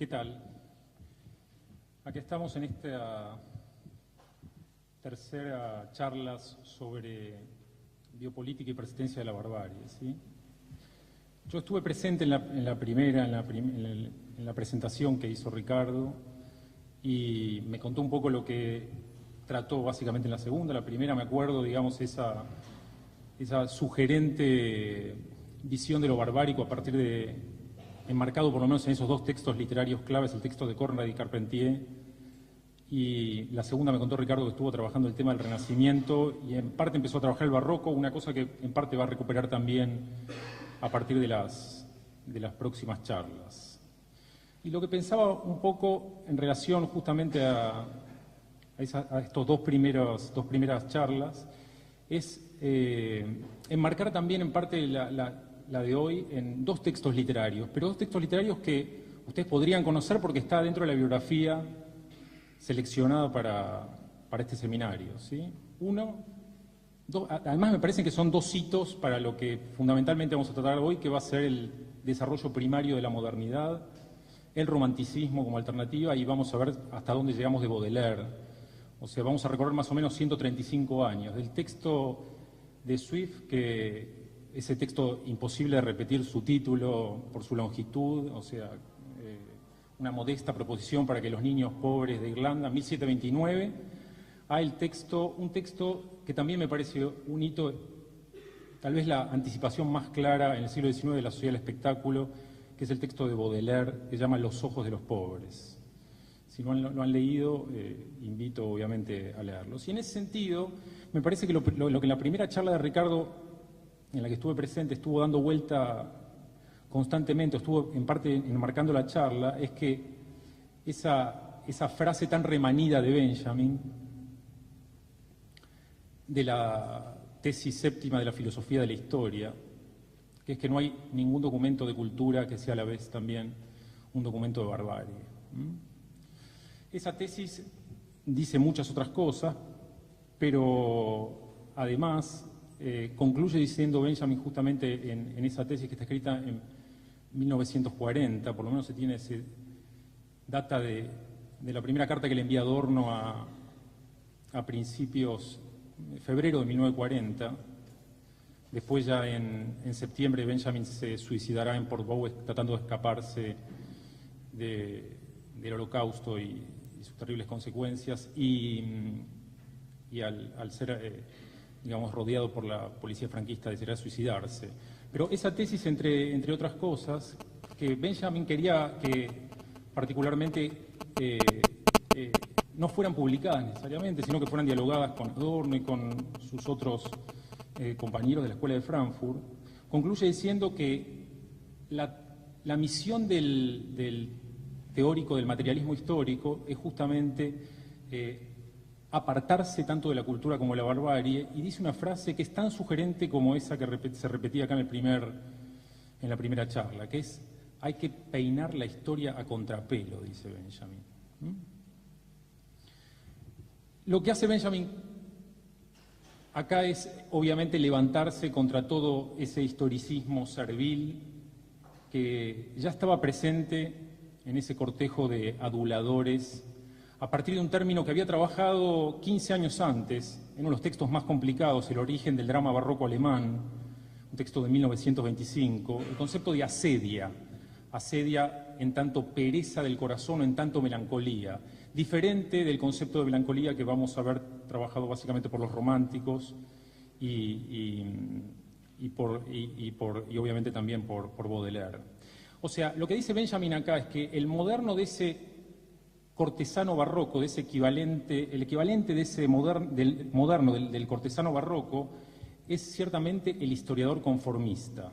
¿Qué tal? Aquí estamos en esta tercera charla sobre biopolítica y persistencia de la barbarie, ¿sí? Yo estuve presente en la presentación que hizo Ricardo y me contó un poco lo que trató básicamente en la segunda. La primera, me acuerdo, digamos, esa sugerente visión de lo barbárico a partir de, enmarcado por lo menos en esos dos textos literarios claves, el texto de Conrad y Carpentier, y la segunda me contó Ricardo que estuvo trabajando el tema del Renacimiento y en parte empezó a trabajar el barroco, una cosa que en parte va a recuperar también a partir de las próximas charlas. Y lo que pensaba un poco en relación justamente a estos dos primeras charlas es enmarcar también en parte la de hoy en dos textos literarios, pero dos textos literarios que ustedes podrían conocer porque está dentro de la bibliografía seleccionada para este seminario, ¿sí? Además me parecen que son dos hitos para lo que fundamentalmente vamos a tratar hoy, que va a ser el desarrollo primario de la modernidad, el romanticismo como alternativa, y vamos a ver hasta dónde llegamos de Baudelaire. O sea, vamos a recorrer más o menos 135 años. Del texto de Swift, que ese texto imposible de repetir su título por su longitud, o sea, una modesta proposición para que los niños pobres de Irlanda, 1729, a un texto que también me parece un hito, tal vez la anticipación más clara en el siglo XIX de la sociedad del espectáculo, que es el texto de Baudelaire, que se llama Los ojos de los pobres. Si no lo han leído, invito obviamente a leerlos. Y en ese sentido, me parece que lo que en la primera charla de Ricardo, en la que estuve presente, estuvo dando vuelta constantemente, estuvo en parte enmarcando la charla, es que esa frase tan remanida de Benjamin, de la tesis séptima de la filosofía de la historia, que es que no hay ningún documento de cultura que sea a la vez también un documento de barbarie. Esa tesis dice muchas otras cosas, pero además concluye diciendo Benjamin justamente en esa tesis que está escrita en 1940, por lo menos se tiene ese data de la primera carta que le envía Adorno a principios de febrero de 1940. Después ya en septiembre Benjamin se suicidará en Port Bow tratando de escaparse del Holocausto y sus terribles consecuencias, y al ser digamos, rodeado por la policía franquista, decidirá suicidarse. Pero esa tesis, entre otras cosas, que Benjamin quería que particularmente no fueran publicadas necesariamente, sino que fueran dialogadas con Adorno y con sus otros compañeros de la Escuela de Frankfurt, concluye diciendo que la misión del teórico del materialismo histórico es justamente apartarse tanto de la cultura como de la barbarie, y dice una frase que es tan sugerente como esa que se repetía acá en la primera charla, que es: hay que peinar la historia a contrapelo, dice Benjamin. Lo que hace Benjamin acá es obviamente levantarse contra todo ese historicismo servil que ya estaba presente en ese cortejo de aduladores a partir de un término que había trabajado 15 años antes, en uno de los textos más complicados, El origen del drama barroco alemán, un texto de 1925, el concepto de asedia en tanto pereza del corazón o en tanto melancolía, diferente del concepto de melancolía que vamos a ver trabajado básicamente por los románticos y obviamente también por Baudelaire. O sea, lo que dice Benjamin acá es que el moderno de ese cortesano barroco, de ese el equivalente de ese del cortesano barroco, es ciertamente el historiador conformista.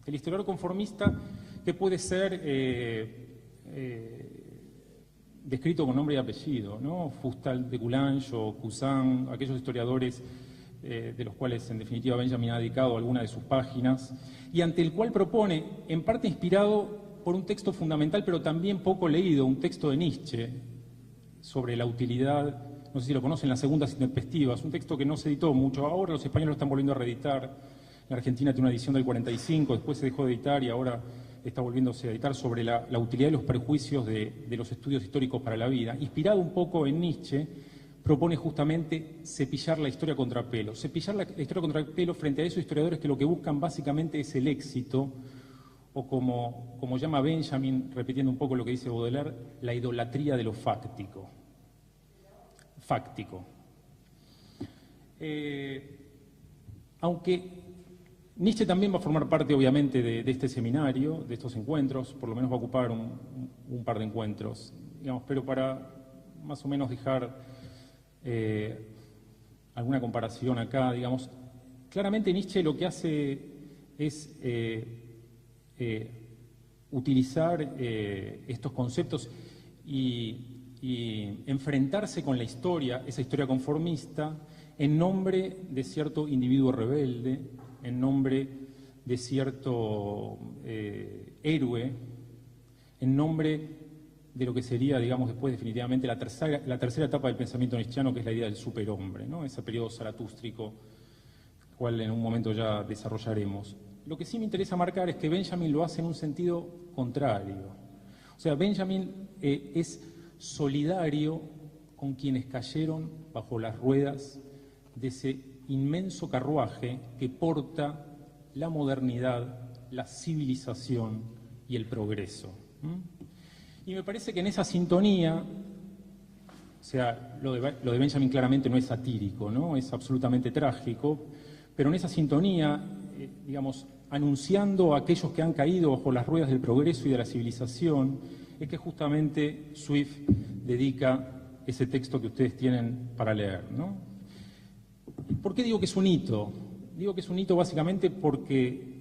El historiador conformista que puede ser descrito con nombre y apellido, ¿no? Fustal de Coulanges o Cousin, aquellos historiadores de los cuales en definitiva Benjamin ha dedicado alguna de sus páginas, y ante el cual propone, en parte inspirado por un texto fundamental, pero también poco leído, un texto de Nietzsche sobre la utilidad, no sé si lo conocen, Las segundas intempestivas, un texto que no se editó mucho, ahora los españoles lo están volviendo a reeditar, la Argentina tiene una edición del 45, después se dejó de editar y ahora está volviéndose a editar, sobre la utilidad y los perjuicios de los estudios históricos para la vida, inspirado un poco en Nietzsche, propone justamente cepillar la historia contrapelo. Cepillar la historia contrapelo frente a esos historiadores que lo que buscan básicamente es el éxito, o como llama Benjamin, repitiendo un poco lo que dice Baudelaire, la idolatría de lo fáctico. Aunque Nietzsche también va a formar parte, obviamente, de este seminario, de estos encuentros, por lo menos va a ocupar un par de encuentros, digamos, pero para más o menos dejar alguna comparación acá, digamos, claramente Nietzsche lo que hace es utilizar estos conceptos y enfrentarse con la historia, esa historia conformista, en nombre de cierto individuo rebelde, en nombre de cierto héroe, en nombre de lo que sería, digamos, después definitivamente la tercera etapa del pensamiento nietzscheano, que es la idea del superhombre, ¿no? Ese periodo zaratústrico, cual en un momento ya desarrollaremos. Lo que sí me interesa marcar es que Benjamin lo hace en un sentido contrario. O sea, Benjamin es solidario con quienes cayeron bajo las ruedas de ese inmenso carruaje que porta la modernidad, la civilización y el progreso. Y me parece que en esa sintonía, o sea, lo de Benjamin claramente no es satírico, ¿no? Es absolutamente trágico, pero en esa sintonía, digamos, anunciando a aquellos que han caído bajo las ruedas del progreso y de la civilización, es que justamente Swift dedica ese texto que ustedes tienen para leer, ¿no? ¿Por qué digo que es un hito? Digo que es un hito básicamente porque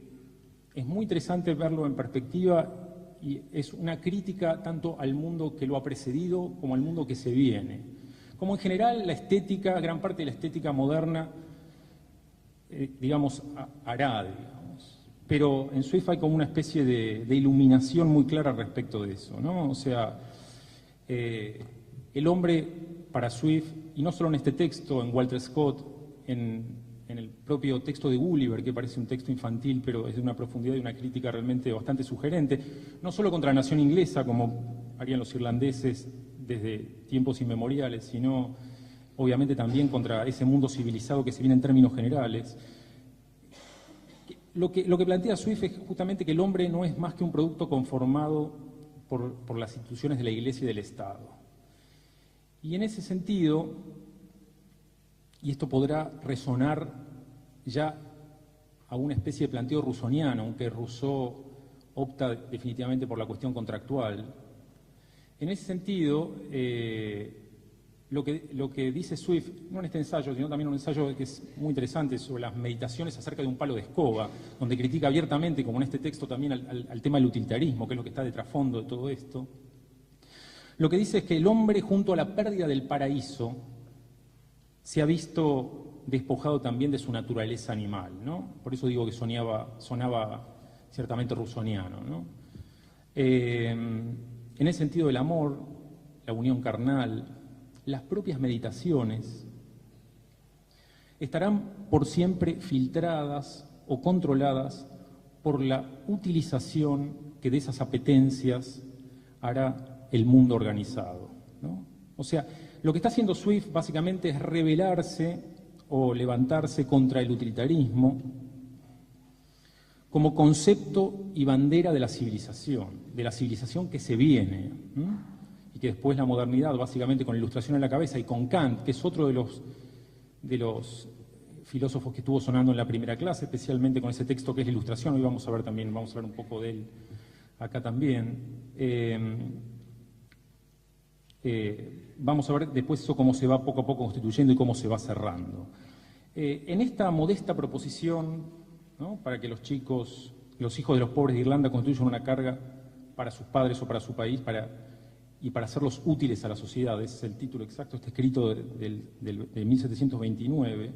es muy interesante verlo en perspectiva y es una crítica tanto al mundo que lo ha precedido como al mundo que se viene. Como en general la estética, gran parte de la estética moderna, digamos, hará, digamos. Pero en Swift hay como una especie de iluminación muy clara respecto de eso, ¿no? O sea, el hombre para Swift, y no solo en este texto, en Walter Scott, en el propio texto de Gulliver, que parece un texto infantil, pero es de una profundidad y una crítica realmente bastante sugerente, no solo contra la nación inglesa, como harían los irlandeses desde tiempos inmemoriales, sino obviamente también contra ese mundo civilizado que se viene en términos generales. Lo que plantea Swift es justamente que el hombre no es más que un producto conformado por las instituciones de la Iglesia y del Estado. Y en ese sentido, y esto podrá resonar ya a una especie de planteo rusoniano, aunque Rousseau opta definitivamente por la cuestión contractual. En ese sentido, lo que dice Swift, no en este ensayo, sino también un ensayo que es muy interesante sobre las meditaciones acerca de un palo de escoba, donde critica abiertamente, como en este texto también, al tema del utilitarismo, que es lo que está de trasfondo de todo esto. Lo que dice es que el hombre, junto a la pérdida del paraíso, se ha visto despojado también de su naturaleza animal, ¿no? Por eso digo que sonaba ciertamente rusoniano, ¿no? En el sentido del amor, la unión carnal, las propias meditaciones estarán por siempre filtradas o controladas por la utilización que de esas apetencias hará el mundo organizado, ¿no? O sea, lo que está haciendo Swift básicamente es rebelarse o levantarse contra el utilitarismo como concepto y bandera de la civilización que se viene, ¿no? Y que después la modernidad, básicamente con la Ilustración en la cabeza y con Kant, que es otro de los filósofos que estuvo sonando en la primera clase, especialmente con ese texto que es la Ilustración, hoy vamos a ver también, vamos a hablar un poco de él acá también. Vamos a ver después eso cómo se va poco a poco constituyendo y cómo se va cerrando. En esta modesta proposición, ¿no?, para que los hijos de los pobres de Irlanda constituyan una carga para sus padres o para su país y para hacerlos útiles a la sociedad, ese es el título exacto, este escrito de 1729,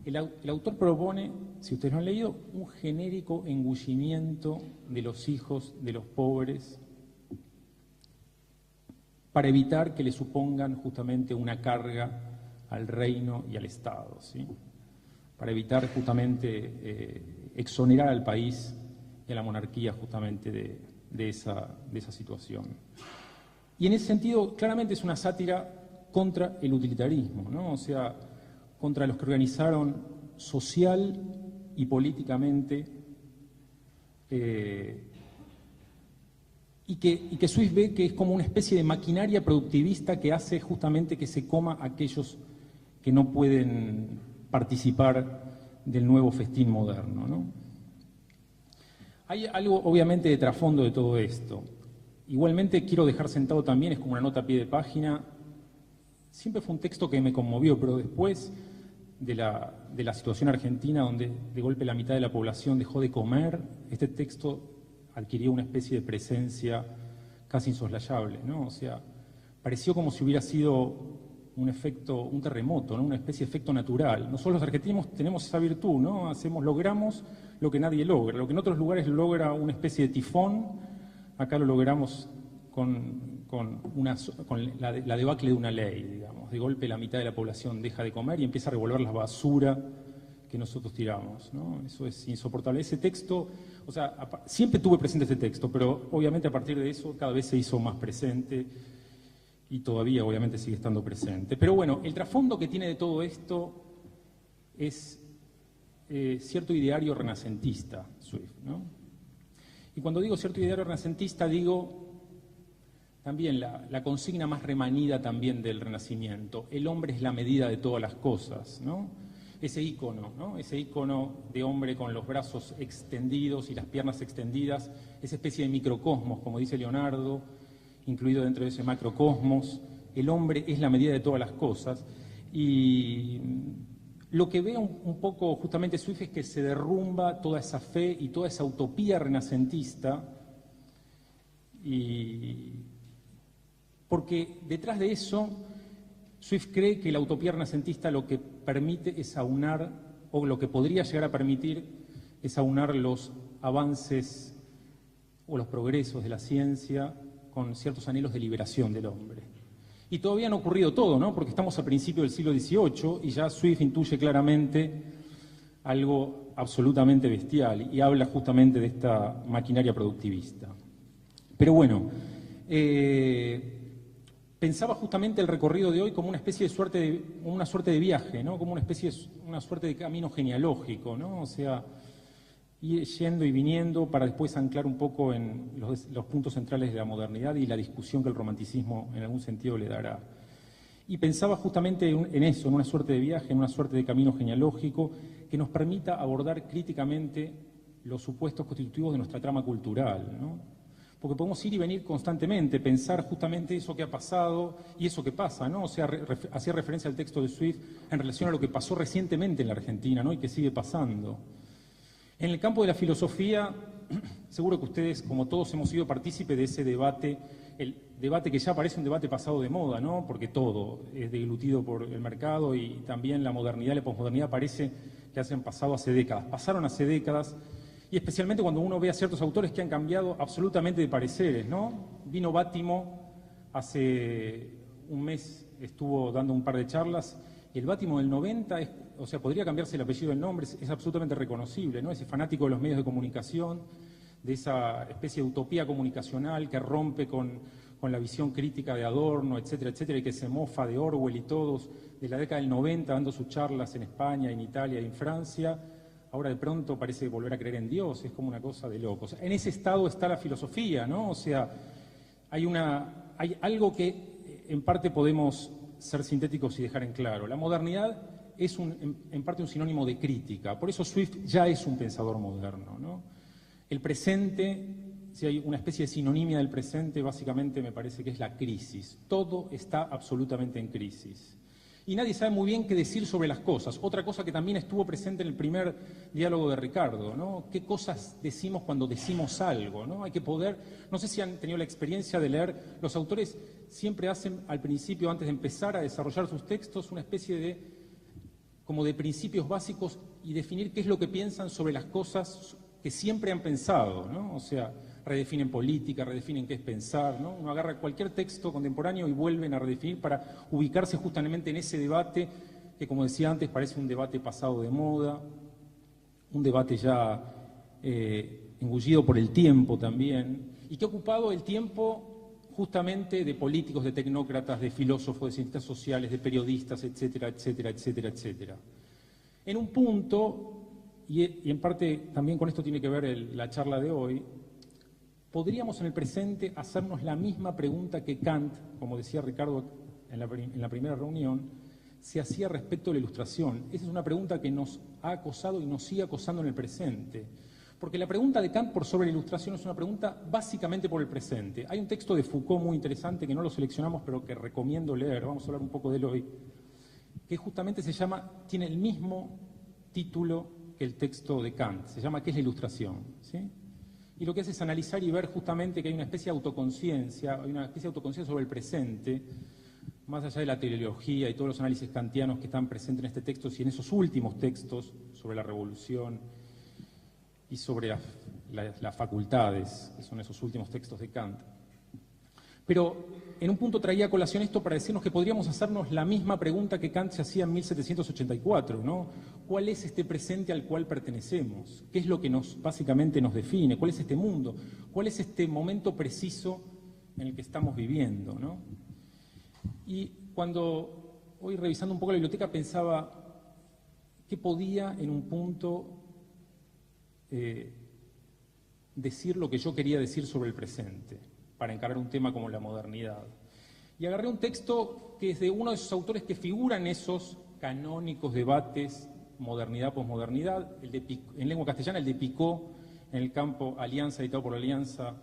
el autor propone, si ustedes lo han leído, un genérico engullimiento de los hijos de los pobres para evitar que le supongan justamente una carga al reino y al Estado, ¿sí? Para evitar justamente exonerar al país y a la monarquía justamente de esa situación. Y en ese sentido, claramente es una sátira contra el utilitarismo, ¿no? O sea, contra los que organizaron social y políticamente, y que Swift ve que es como una especie de maquinaria productivista que hace justamente que se coma a aquellos que no pueden participar del nuevo festín moderno, ¿no? Hay algo obviamente de trasfondo de todo esto. Igualmente quiero dejar sentado también, es como una nota a pie de página, siempre fue un texto que me conmovió, pero después de la situación argentina, donde de golpe la mitad de la población dejó de comer, este texto adquirió una especie de presencia casi insoslayable, ¿no? O sea, pareció como si hubiera sido un efecto, un terremoto, ¿no? Una especie de efecto natural. Nosotros los argentinos tenemos esa virtud, ¿no? Logramos lo que nadie logra. Lo que en otros lugares logra una especie de tifón, acá lo logramos con la debacle de una ley, digamos. De golpe la mitad de la población deja de comer y empieza a revolver la basura que nosotros tiramos, ¿no? Eso es insoportable. Ese texto, o sea, siempre tuve presente este texto, pero obviamente a partir de eso cada vez se hizo más presente y todavía obviamente sigue estando presente. Pero bueno, el trasfondo que tiene de todo esto es cierto ideario renacentista, Swift, ¿no? Y cuando digo cierto ideario renacentista, digo también la consigna más remanida también del Renacimiento: el hombre es la medida de todas las cosas, ¿no? Ese ícono, ¿no? Ese ícono de hombre con los brazos extendidos y las piernas extendidas, esa especie de microcosmos, como dice Leonardo, incluido dentro de ese macrocosmos. El hombre es la medida de todas las cosas. Y lo que ve un poco justamente Swift es que se derrumba toda esa fe y toda esa utopía renacentista, porque detrás de eso Swift cree que la utopía renacentista lo que permite es aunar, o lo que podría llegar a permitir es aunar los avances o los progresos de la ciencia con ciertos anhelos de liberación del hombre. Y todavía no ha ocurrido todo, ¿no? Porque estamos a principios del siglo XVIII y ya Swift intuye claramente algo absolutamente bestial y habla justamente de esta maquinaria productivista. Pero bueno, pensaba justamente el recorrido de hoy como una especie de una suerte de viaje, ¿no? Como una suerte de camino genealógico, ¿no? O sea, ir yendo y viniendo para después anclar un poco en los puntos centrales de la modernidad y la discusión que el romanticismo en algún sentido le dará. Y pensaba justamente en eso, en una suerte de viaje, en una suerte de camino genealógico que nos permita abordar críticamente los supuestos constitutivos de nuestra trama cultural, ¿no? Porque podemos ir y venir constantemente, pensar justamente eso que ha pasado y eso que pasa, ¿no? O sea, hacía referencia al texto de Swift en relación a lo que pasó recientemente en la Argentina, ¿no? Y que sigue pasando. En el campo de la filosofía, seguro que ustedes, como todos, hemos sido partícipes de ese debate, el debate que ya parece un debate pasado de moda, ¿no? Porque todo es deglutido por el mercado y también la modernidad y la posmodernidad parece que han pasado hace décadas. Pasaron hace décadas, y especialmente cuando uno ve a ciertos autores que han cambiado absolutamente de pareceres, ¿no? Vino Bátimo, hace un mes estuvo dando un par de charlas, y el Bátimo del 90, o sea, podría cambiarse el apellido del nombre, es absolutamente reconocible, ¿no? Ese fanático de los medios de comunicación, de esa especie de utopía comunicacional que rompe con la visión crítica de Adorno, etcétera, etcétera, y que se mofa de Orwell y todos, de la década del 90, dando sus charlas en España, en Italia y en Francia. Ahora de pronto parece volver a creer en Dios, es como una cosa de locos. En ese estado está la filosofía, ¿no? O sea, hay algo que en parte podemos ser sintéticos y dejar en claro. La modernidad es en parte un sinónimo de crítica, por eso Swift ya es un pensador moderno, ¿no? El presente, si hay una especie de sinonimia del presente, básicamente me parece que es la crisis. Todo está absolutamente en crisis. Y nadie sabe muy bien qué decir sobre las cosas. Otra cosa que también estuvo presente en el primer diálogo de Ricardo, ¿no? ¿Qué cosas decimos cuando decimos algo, ¿no? Hay que poder, no sé si han tenido la experiencia de leer, los autores siempre hacen al principio, antes de empezar a desarrollar sus textos, una especie como de principios básicos y definir qué es lo que piensan sobre las cosas que siempre han pensado, ¿no? O sea, redefinen política, redefinen qué es pensar, ¿no? Uno agarra cualquier texto contemporáneo y vuelven a redefinir para ubicarse justamente en ese debate que, como decía antes, parece un debate pasado de moda, un debate ya en engullido por el tiempo también, y que ha ocupado el tiempo justamente de políticos, de tecnócratas, de filósofos, de cientistas sociales, de periodistas, etcétera, etcétera, etcétera, etcétera. En un punto, y en parte también con esto tiene que ver la charla de hoy, podríamos en el presente hacernos la misma pregunta que Kant, como decía Ricardo en la primera reunión, se hacía respecto a la Ilustración. Esa es una pregunta que nos ha acosado y nos sigue acosando en el presente. Porque la pregunta de Kant por sobre la Ilustración es una pregunta básicamente por el presente. Hay un texto de Foucault muy interesante que no lo seleccionamos, pero que recomiendo leer, vamos a hablar un poco de él hoy, que justamente tiene el mismo título que el texto de Kant, se llama ¿Qué es la Ilustración? ¿Sí? Y lo que hace es analizar y ver justamente que hay una especie de autoconciencia, sobre el presente, más allá de la teleología y todos los análisis kantianos que están presentes en este texto, y en esos últimos textos sobre la revolución y sobre las facultades, que son esos últimos textos de Kant. Pero en un punto traía a colación esto para decirnos que podríamos hacernos la misma pregunta que Kant se hacía en 1784, ¿no? ¿Cuál es este presente al cual pertenecemos? ¿Qué es lo que básicamente nos define? ¿Cuál es este mundo? ¿Cuál es este momento preciso en el que estamos viviendo, ¿no? Y cuando hoy revisando un poco la biblioteca pensaba qué podía en un punto decir lo que yo quería decir sobre el presente, para encarar un tema como la modernidad. Y agarré un texto que es de uno de esos autores que figuran en esos canónicos debates modernidad-posmodernidad, en lengua castellana, el de Picot, en el campo Alianza, editado por la Alianza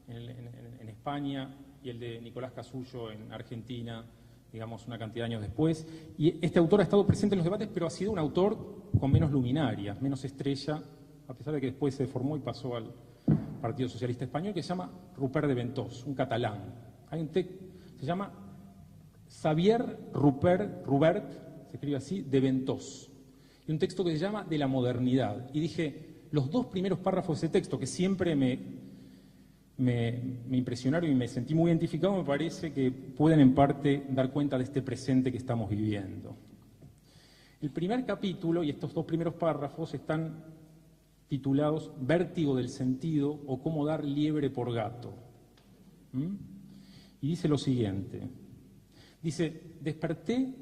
en España, y el de Nicolás Casullo en Argentina, digamos, una cantidad de años después. Y este autor ha estado presente en los debates, pero ha sido un autor con menos luminaria, menos estrella, a pesar de que después se formó y pasó al Partido Socialista Español, que se llama Rupert de Ventós, un catalán. Hay un texto, se llama Xavier Rupert, se escribe así, de Ventós. Y un texto que se llama De la modernidad. Y dije, los dos primeros párrafos de ese texto, que siempre me impresionaron y me sentí muy identificado, me parece que pueden en parte dar cuenta de este presente que estamos viviendo. El primer capítulo y estos dos primeros párrafos están titulados Vértigo del sentido o Cómo dar liebre por gato. Y dice lo siguiente. Dice, desperté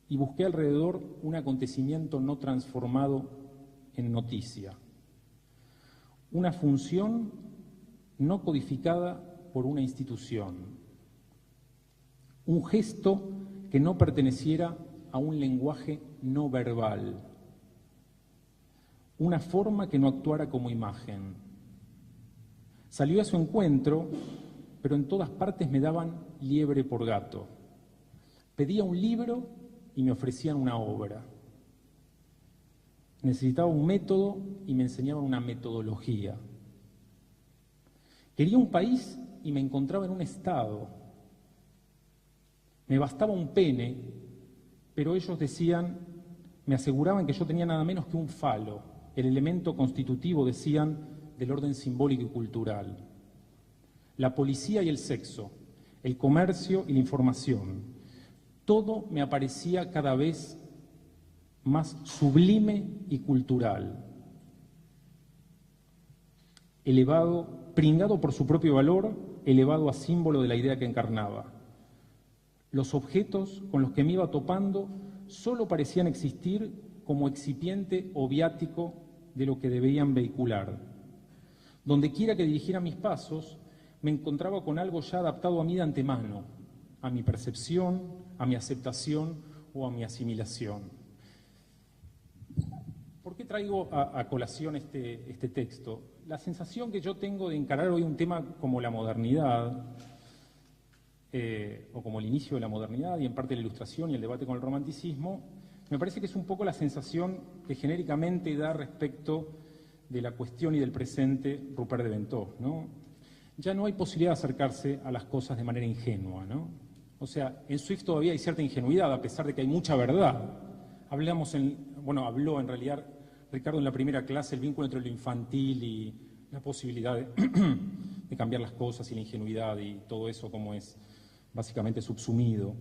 y busqué alrededor un acontecimiento no transformado en noticia. Una función no codificada por una institución. Un gesto que no perteneciera a un lenguaje no verbal. Una forma que no actuara como imagen. Salió a su encuentro, pero en todas partes me daban liebre por gato. Pedía un libro y me ofrecían una obra. Necesitaba un método y me enseñaban una metodología. Quería un país y me encontraba en un estado. Me bastaba un pene, pero ellos me aseguraban que yo tenía nada menos que un falo, el elemento constitutivo, decían, del orden simbólico y cultural. La policía y el sexo, el comercio y la información, todo me aparecía cada vez más sublime y cultural. Elevado, pringado por su propio valor, elevado a símbolo de la idea que encarnaba. Los objetos con los que me iba topando solo parecían existir como excipiente o viático de lo que debían vehicular. Donde quiera que dirigiera mis pasos, me encontraba con algo ya adaptado a mí de antemano, a mi percepción, a mi aceptación o a mi asimilación. ¿Por qué traigo a colación este texto? La sensación que yo tengo de encarar hoy un tema como la modernidad, o como el inicio de la modernidad y en parte la Ilustración y el debate con el romanticismo, me parece que es un poco la sensación que genéricamente da respecto de la cuestión y del presente Rupert de Ventós, ¿no? Ya no hay posibilidad de acercarse a las cosas de manera ingenua, ¿no? O sea, en Swift todavía hay cierta ingenuidad, a pesar de que hay mucha verdad. Habló en realidad Ricardo en la primera clase el vínculo entre lo infantil y la posibilidad de cambiar las cosas y la ingenuidad y todo eso como es básicamente subsumido.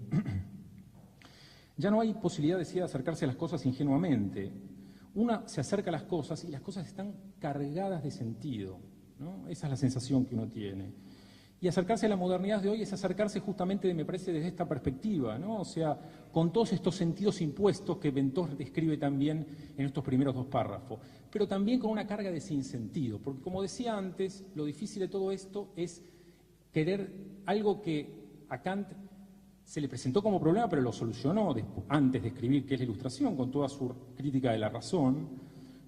Ya no hay posibilidad, decía, de acercarse a las cosas ingenuamente. Una se acerca a las cosas y las cosas están cargadas de sentido, ¿no? Esa es la sensación que uno tiene. Y acercarse a la modernidad de hoy es acercarse justamente, me parece, desde esta perspectiva, ¿no? O sea, con todos estos sentidos impuestos que Ventós describe también en estos primeros 2 párrafos, pero también con una carga de sinsentido, porque como decía antes, lo difícil de todo esto es querer algo que a Kant se le presentó como problema, pero lo solucionó antes de escribir, que es la Ilustración, con toda su crítica de la razón,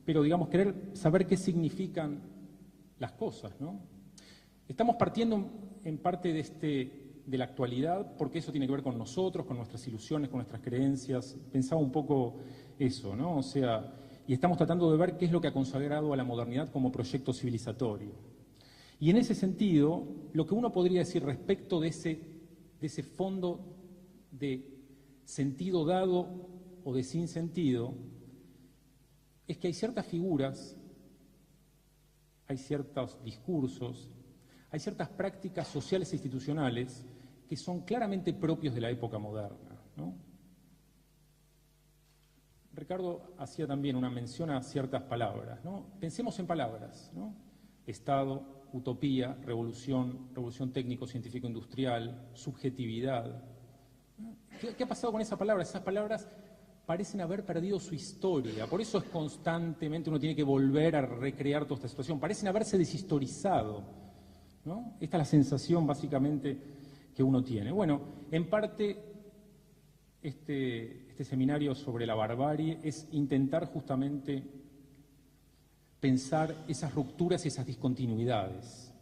pero digamos, querer saber qué significan las cosas, ¿no? Estamos partiendo en parte de la actualidad, porque eso tiene que ver con nosotros, con nuestras ilusiones, con nuestras creencias. Pensaba un poco eso, ¿no? O sea, y estamos tratando de ver qué es lo que ha consagrado a la modernidad como proyecto civilizatorio. Y en ese sentido, lo que uno podría decir respecto de ese fondo de sentido dado o de sinsentido, es que hay ciertas figuras, hay ciertos discursos, hay ciertas prácticas sociales e institucionales que son claramente propios de la época moderna, ¿no? Ricardo hacía también una mención a ciertas palabras, ¿no? Pensemos en palabras, ¿no? Estado, utopía, revolución técnico-científico-industrial, subjetividad. ¿Qué ha pasado con esas palabras? Esas palabras parecen haber perdido su historia, por eso es constantemente uno tiene que volver a recrear toda esta situación, parecen haberse deshistorizado, ¿no? Esta es la sensación básicamente que uno tiene. Bueno, en parte este seminario sobre la barbarie es intentar justamente pensar esas rupturas y esas discontinuidades.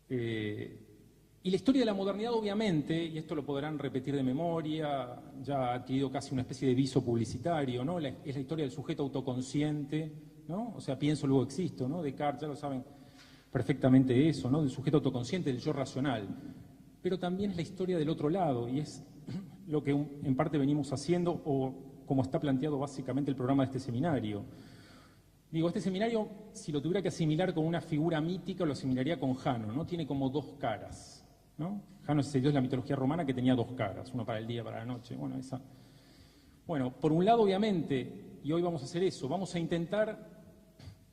Y la historia de la modernidad, obviamente, y esto lo podrán repetir de memoria, ya ha adquirido casi una especie de viso publicitario, ¿no? Es la historia del sujeto autoconsciente, ¿no? O sea, pienso, luego existo, ¿no? Descartes, ya lo saben perfectamente eso, ¿no? Del sujeto autoconsciente, del yo racional. Pero también es la historia del otro lado, y es lo que en parte venimos haciendo, o como está planteado básicamente el programa de este seminario. Digo, este seminario, si lo tuviera que asimilar con una figura mítica, lo asimilaría con Jano, ¿no? Tiene como 2 caras, ¿no? Jano es ese dios de la mitología romana que tenía 2 caras, una para el día, para la noche. Bueno, esa. Bueno, por un lado, obviamente, y hoy vamos a hacer eso, vamos a intentar,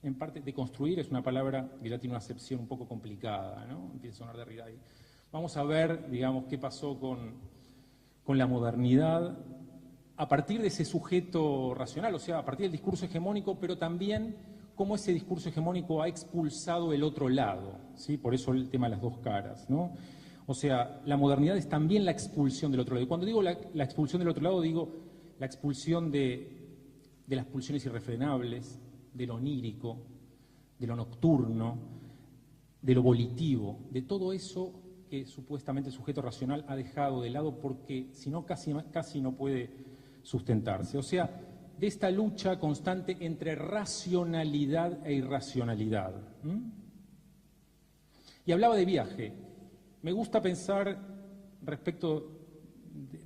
en parte, deconstruir, es una palabra que ya tiene una acepción un poco complicada, ¿no? Empieza a sonar de Derrida ahí. Vamos a ver, digamos, qué pasó con la modernidad a partir de ese sujeto racional, o sea, a partir del discurso hegemónico, pero también cómo ese discurso hegemónico ha expulsado el otro lado, ¿sí? Por eso el tema de las 2 caras, ¿no? O sea, la modernidad es también la expulsión del otro lado. Y cuando digo la expulsión del otro lado, digo la expulsión de las pulsiones irrefrenables, de lo onírico, de lo nocturno, de lo volitivo, de todo eso que supuestamente el sujeto racional ha dejado de lado porque si no casi no puede sustentarse. O sea, de esta lucha constante entre racionalidad e irracionalidad. Y hablaba de viaje. Me gusta pensar respecto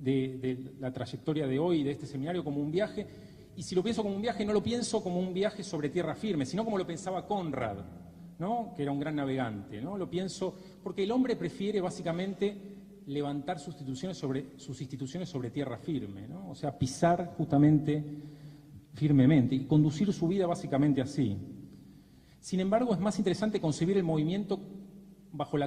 de la trayectoria de hoy, de este seminario, como un viaje, y si lo pienso como un viaje, no lo pienso como un viaje sobre tierra firme, sino como lo pensaba Conrad, ¿no? Que era un gran navegante, ¿no? Lo pienso porque el hombre prefiere básicamente levantar sus instituciones sobre tierra firme, ¿no? O sea, pisar justamente firmemente y conducir su vida básicamente así. Sin embargo, es más interesante concebir el movimiento bajo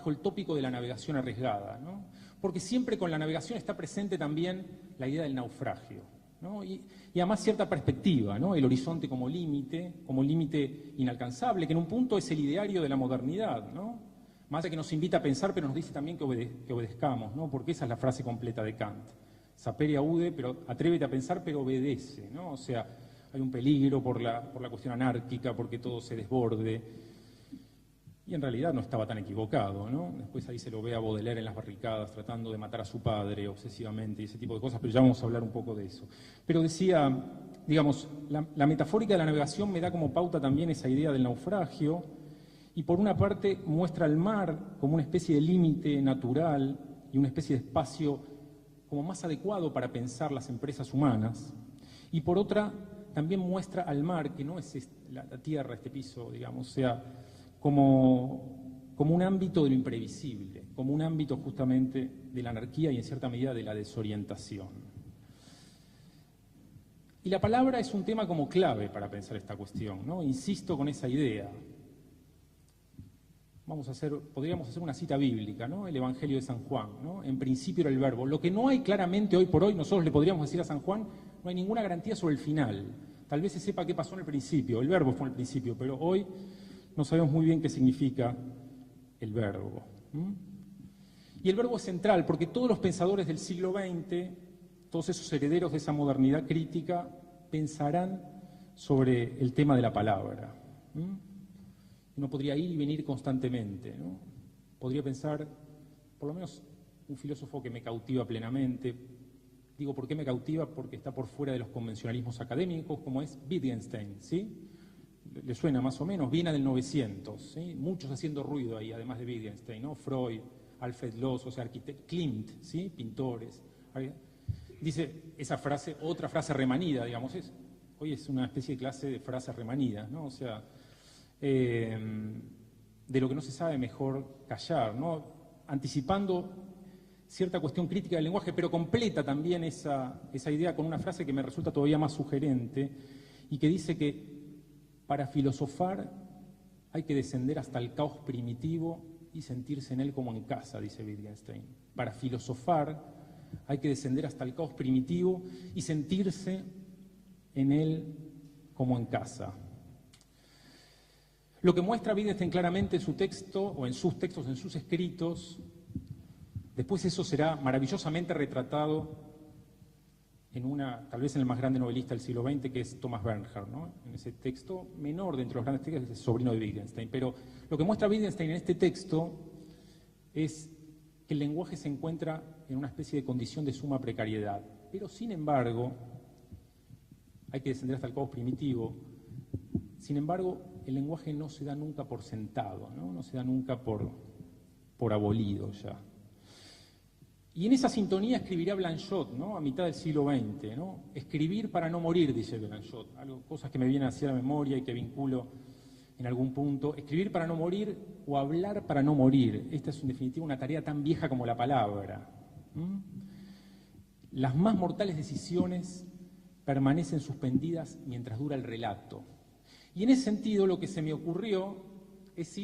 el tópico de la navegación arriesgada, ¿no? Porque siempre con la navegación está presente también la idea del naufragio, ¿no? Y además cierta perspectiva, ¿no? El horizonte como límite inalcanzable, que en un punto es el ideario de la modernidad, ¿no? Más de que nos invita a pensar, pero nos dice también que obedezcamos, ¿no? Porque esa es la frase completa de Kant. Sapere aude, pero atrévete a pensar, pero obedece, ¿no? O sea, hay un peligro por la cuestión anárquica, porque todo se desborde. Y en realidad no estaba tan equivocado, ¿no? Después ahí se lo ve a Baudelaire en las barricadas tratando de matar a su padre obsesivamente y ese tipo de cosas, pero ya vamos a hablar un poco de eso. Pero decía, digamos, la metafórica de la navegación me da como pauta también esa idea del naufragio y por una parte muestra al mar como una especie de límite natural y una especie de espacio como más adecuado para pensar las empresas humanas y por otra también muestra al mar, que no es la tierra, este piso, digamos, o sea, como un ámbito de lo imprevisible, como un ámbito justamente de la anarquía y en cierta medida de la desorientación. Y la palabra es un tema como clave para pensar esta cuestión, ¿no? Insisto con esa idea. Podríamos hacer una cita bíblica, ¿no? El Evangelio de San Juan, ¿no? En principio era el verbo. Lo que no hay claramente hoy por hoy, nosotros le podríamos decir a San Juan, no hay ninguna garantía sobre el final. Tal vez se sepa qué pasó en el principio, el verbo fue en el principio, pero hoy no sabemos muy bien qué significa el verbo. Y el verbo es central, porque todos los pensadores del siglo XX, todos esos herederos de esa modernidad crítica, pensarán sobre el tema de la palabra. Uno podría ir y venir constantemente, ¿no? Podría pensar, por lo menos un filósofo que me cautiva plenamente. Digo, ¿por qué me cautiva? Porque está por fuera de los convencionalismos académicos, como es Wittgenstein, ¿sí? Le suena más o menos, Viena del 900, ¿sí? Muchos haciendo ruido ahí, además de Wittgenstein, ¿no? Freud, Alfred Loos, o sea, Klimt, ¿sí? Pintores. Dice esa frase, otra frase remanida, digamos, hoy es una especie de clase de frases remanidas, ¿no? O sea, de lo que no se sabe mejor callar, ¿no? Anticipando cierta cuestión crítica del lenguaje, pero completa también esa idea con una frase que me resulta todavía más sugerente y que dice que para filosofar hay que descender hasta el caos primitivo y sentirse en él como en casa, dice Wittgenstein. Para filosofar hay que descender hasta el caos primitivo y sentirse en él como en casa. Lo que muestra Wittgenstein claramente en su texto, o en sus textos, en sus escritos, después eso será maravillosamente retratado tal vez en el más grande novelista del siglo XX, que es Thomas Bernhard, ¿no? En ese texto menor de entre los grandes textos, es el sobrino de Wittgenstein. Pero lo que muestra Wittgenstein en este texto es que el lenguaje se encuentra en una especie de condición de suma precariedad. Pero, sin embargo, hay que descender hasta el caos primitivo. Sin embargo, el lenguaje no se da nunca por sentado, no se da nunca por abolido ya. Y en esa sintonía escribirá Blanchot, ¿no? A mitad del siglo XX, ¿no? Escribir para no morir, dice Blanchot, cosas que me vienen hacia la memoria y que vinculo en algún punto. Escribir para no morir o hablar para no morir. Esta es en definitiva una tarea tan vieja como la palabra. Las más mortales decisiones permanecen suspendidas mientras dura el relato. Y en ese sentido lo que se me ocurrió es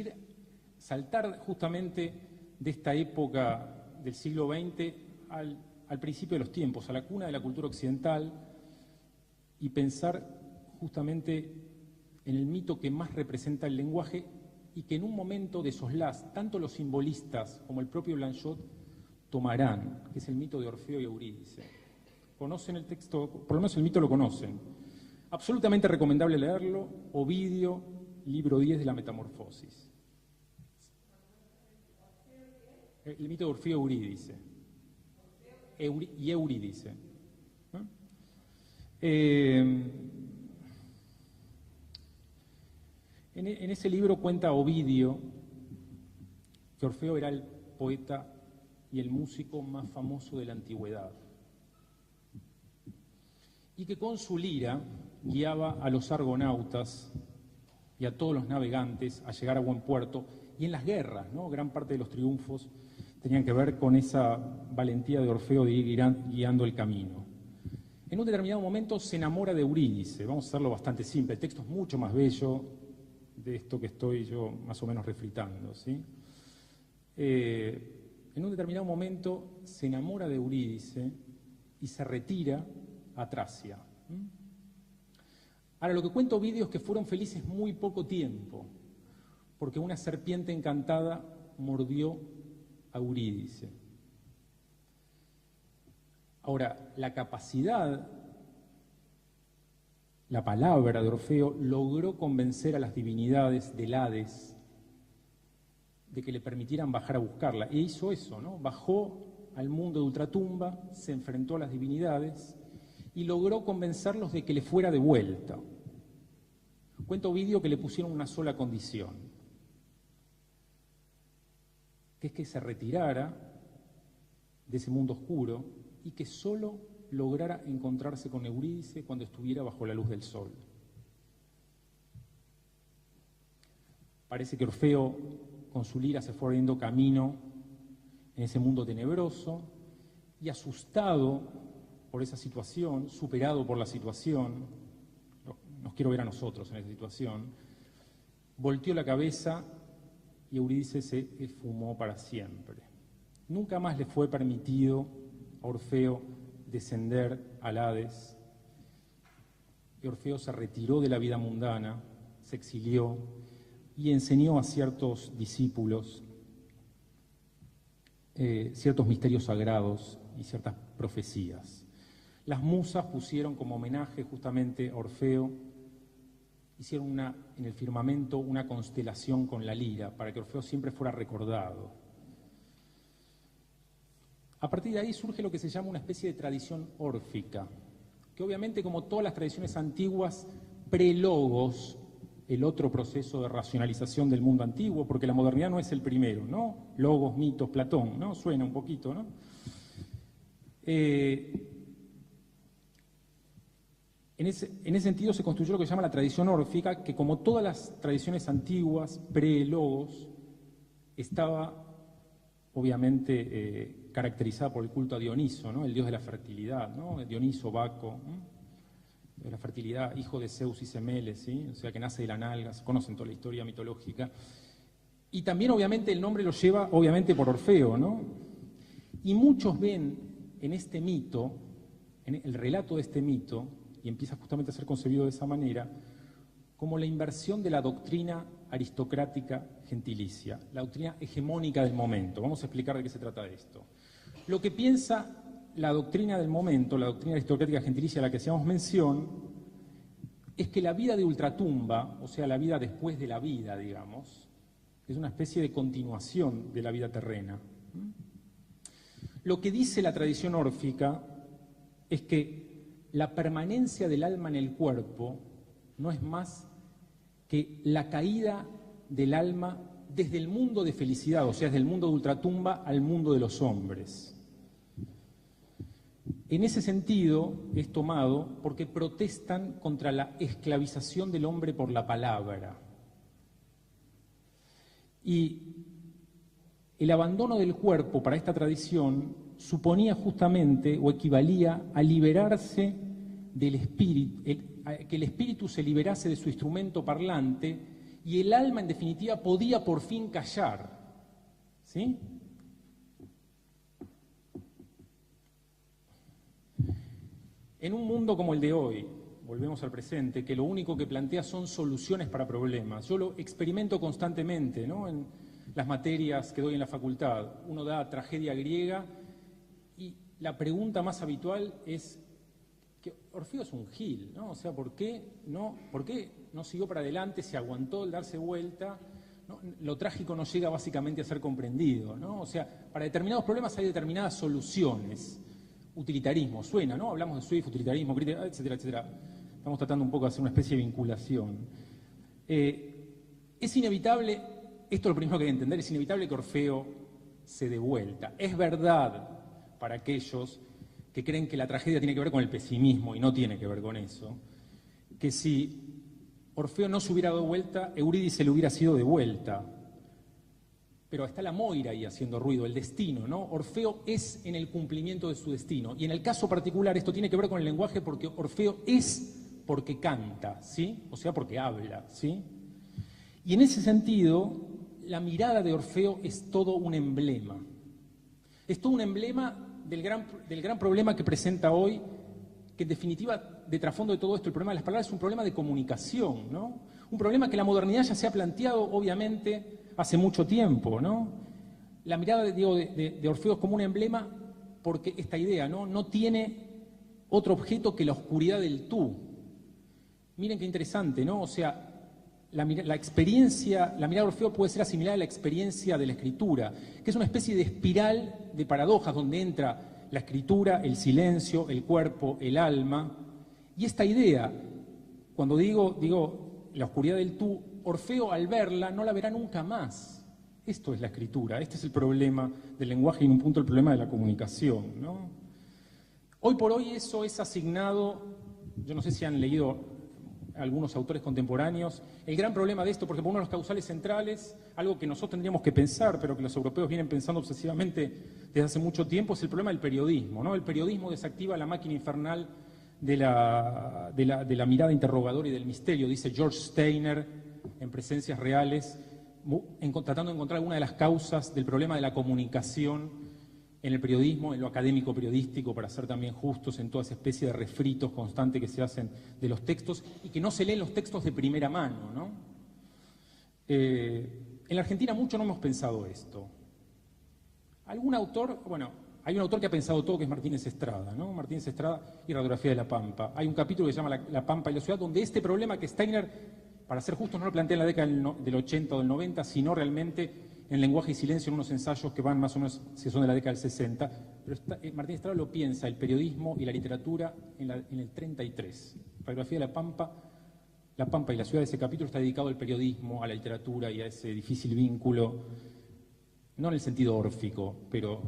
saltar justamente de esta época del siglo XX al principio de los tiempos, a la cuna de la cultura occidental, y pensar justamente en el mito que más representa el lenguaje y que en un momento de soslas, tanto los simbolistas como el propio Blanchot tomarán, que es el mito de Orfeo y Eurídice. ¿Conocen el texto? Por lo menos el mito lo conocen. Absolutamente recomendable leerlo, Ovidio, libro 10 de la Metamorfosis. El mito de Orfeo y Eurídice. Y Eurídice. En ese libro cuenta Ovidio que Orfeo era el poeta y el músico más famoso de la antigüedad, y que con su lira guiaba a los argonautas y a todos los navegantes a llegar a buen puerto, y en las guerras, ¿no? Gran parte de los triunfos tenían que ver con esa valentía de Orfeo de ir guiando el camino. En un determinado momento se enamora de Eurídice. Vamos a hacerlo bastante simple, el texto es mucho más bello de esto que estoy yo más o menos refritando, ¿sí? En un determinado momento se enamora de Eurídice y se retira a Tracia. Ahora, lo que cuenta Ovidio es que fueron felices muy poco tiempo, porque una serpiente encantada mordió a Eurídice. Ahora, la capacidad, la palabra de Orfeo logró convencer a las divinidades del Hades de que le permitieran bajar a buscarla. E hizo eso, ¿no? Bajó al mundo de ultratumba, se enfrentó a las divinidades y logró convencerlos de que le fuera de vuelta. Cuenta Ovidio que le pusieron una sola condición, que es que se retirara de ese mundo oscuro y que solo lograra encontrarse con Eurídice cuando estuviera bajo la luz del sol. Parece que Orfeo con su lira se fue abriendo camino en ese mundo tenebroso y, asustado por esa situación, superado por la situación, nos quiero ver a nosotros en esa situación, volteó la cabeza y Eurídice se esfumó para siempre. Nunca más le fue permitido a Orfeo descender al Hades. Y Orfeo se retiró de la vida mundana, se exilió y enseñó a ciertos discípulos ciertos misterios sagrados y ciertas profecías. Las musas pusieron como homenaje justamente a Orfeo, hicieron en el firmamento una constelación con la lira para que Orfeo siempre fuera recordado. A partir de ahí surge lo que se llama una especie de tradición órfica, que obviamente, como todas las tradiciones antiguas, prelogos, el otro proceso de racionalización del mundo antiguo, porque la modernidad no es el primero, ¿no? Logos, mitos, Platón, ¿no? Suena un poquito, ¿no? En ese sentido se construyó lo que se llama la tradición órfica, que como todas las tradiciones antiguas, pre-logos, estaba obviamente caracterizada por el culto a Dioniso, ¿no? El dios de la fertilidad, ¿no? Dioniso, Baco, de la fertilidad, hijo de Zeus y Semele, ¿sí? O sea, que nace de la nalga, se conocen toda la historia mitológica. Y también obviamente el nombre lo lleva obviamente por Orfeo, ¿no? Y muchos ven en este mito, en el relato de este mito, y empieza justamente a ser concebido de esa manera, como la inversión de la doctrina aristocrática gentilicia, la doctrina hegemónica del momento. Vamos a explicar de qué se trata esto. Lo que piensa la doctrina del momento, la doctrina aristocrática gentilicia a la que hacíamos mención, es que la vida de ultratumba, o sea, la vida después de la vida, digamos, es una especie de continuación de la vida terrena. Lo que dice la tradición órfica es que la permanencia del alma en el cuerpo no es más que la caída del alma desde el mundo de felicidad, o sea, desde el mundo de ultratumba al mundo de los hombres. En ese sentido es tomado porque protestan contra la esclavización del hombre por la palabra. Y el abandono del cuerpo para esta tradición suponía justamente o equivalía a liberarse del espíritu, que el espíritu se liberase de su instrumento parlante y el alma en definitiva podía por fin callar. ¿Sí? En un mundo como el de hoy, volvemos al presente, que lo único que plantea son soluciones para problemas. Yo lo experimento constantemente, ¿no? En las materias que doy en la facultad. Uno da tragedia griega y la pregunta más habitual es que Orfeo es un gil, ¿no? O sea, ¿por qué no siguió para adelante, se aguantó el darse vuelta? ¿No? Lo trágico no llega básicamente a ser comprendido, ¿no? O sea, para determinados problemas hay determinadas soluciones. Utilitarismo, suena, ¿no? Hablamos de Swift, utilitarismo, crítica, etcétera, etcétera. Estamos tratando un poco de hacer una especie de vinculación. Es inevitable, esto es lo primero que hay que entender, es inevitable que Orfeo se dé vuelta. Es verdad para aquellos que creen que la tragedia tiene que ver con el pesimismo y no tiene que ver con eso, que si Orfeo no se hubiera dado vuelta, Eurídice le hubiera sido de vuelta. Pero está la Moira ahí haciendo ruido, el destino, ¿no? Orfeo es en el cumplimiento de su destino. Y en el caso particular esto tiene que ver con el lenguaje porque Orfeo es porque canta, ¿sí? O sea, porque habla, ¿sí? Y en ese sentido, la mirada de Orfeo es todo un emblema. Es todo un emblema del gran problema que presenta hoy, que en definitiva, de trasfondo de todo esto, el problema de las palabras es un problema de comunicación, ¿no? Un problema que la modernidad ya se ha planteado, obviamente, hace mucho tiempo, ¿no? La mirada, de Orfeo es como un emblema porque esta idea, ¿no? No tiene otro objeto que la oscuridad del tú. Miren qué interesante, ¿no? O sea, la mirada de Orfeo puede ser asimilada a la experiencia de la escritura, que es una especie de espiral de paradojas donde entra la escritura, el silencio, el cuerpo, el alma. Y esta idea, cuando digo la oscuridad del tú, Orfeo al verla no la verá nunca más. Esto es la escritura, este es el problema del lenguaje y en un punto el problema de la comunicación, ¿no? Hoy por hoy eso es asignado, yo no sé si han leído algunos autores contemporáneos. El gran problema de esto, por ejemplo, uno de los causales centrales, algo que nosotros tendríamos que pensar, pero que los europeos vienen pensando obsesivamente desde hace mucho tiempo, es el problema del periodismo, ¿no? El periodismo desactiva la máquina infernal de la mirada interrogadora y del misterio, dice George Steiner en Presencias Reales, tratando de encontrar alguna de las causas del problema de la comunicación en el periodismo, en lo académico periodístico, para ser también justos en toda esa especie de refritos constantes que se hacen de los textos y que no se leen los textos de primera mano, ¿no? En la Argentina mucho no hemos pensado esto. ¿Algún autor? Bueno, hay un autor que ha pensado todo, que es Martínez Estrada, ¿no? Martínez Estrada y Radiografía de la Pampa. Hay un capítulo que se llama La Pampa y la Ciudad, donde este problema que Steiner, para ser justos, no lo plantea en la década del 80 o del 90, sino realmente en Lenguaje y Silencio, en unos ensayos que van más o menos, si son de la década del 60, pero Martínez Estrada lo piensa, el periodismo y la literatura, en el 33. Radiografía de la Pampa y la Ciudad, de ese capítulo está dedicado al periodismo, a la literatura y a ese difícil vínculo, no en el sentido órfico, pero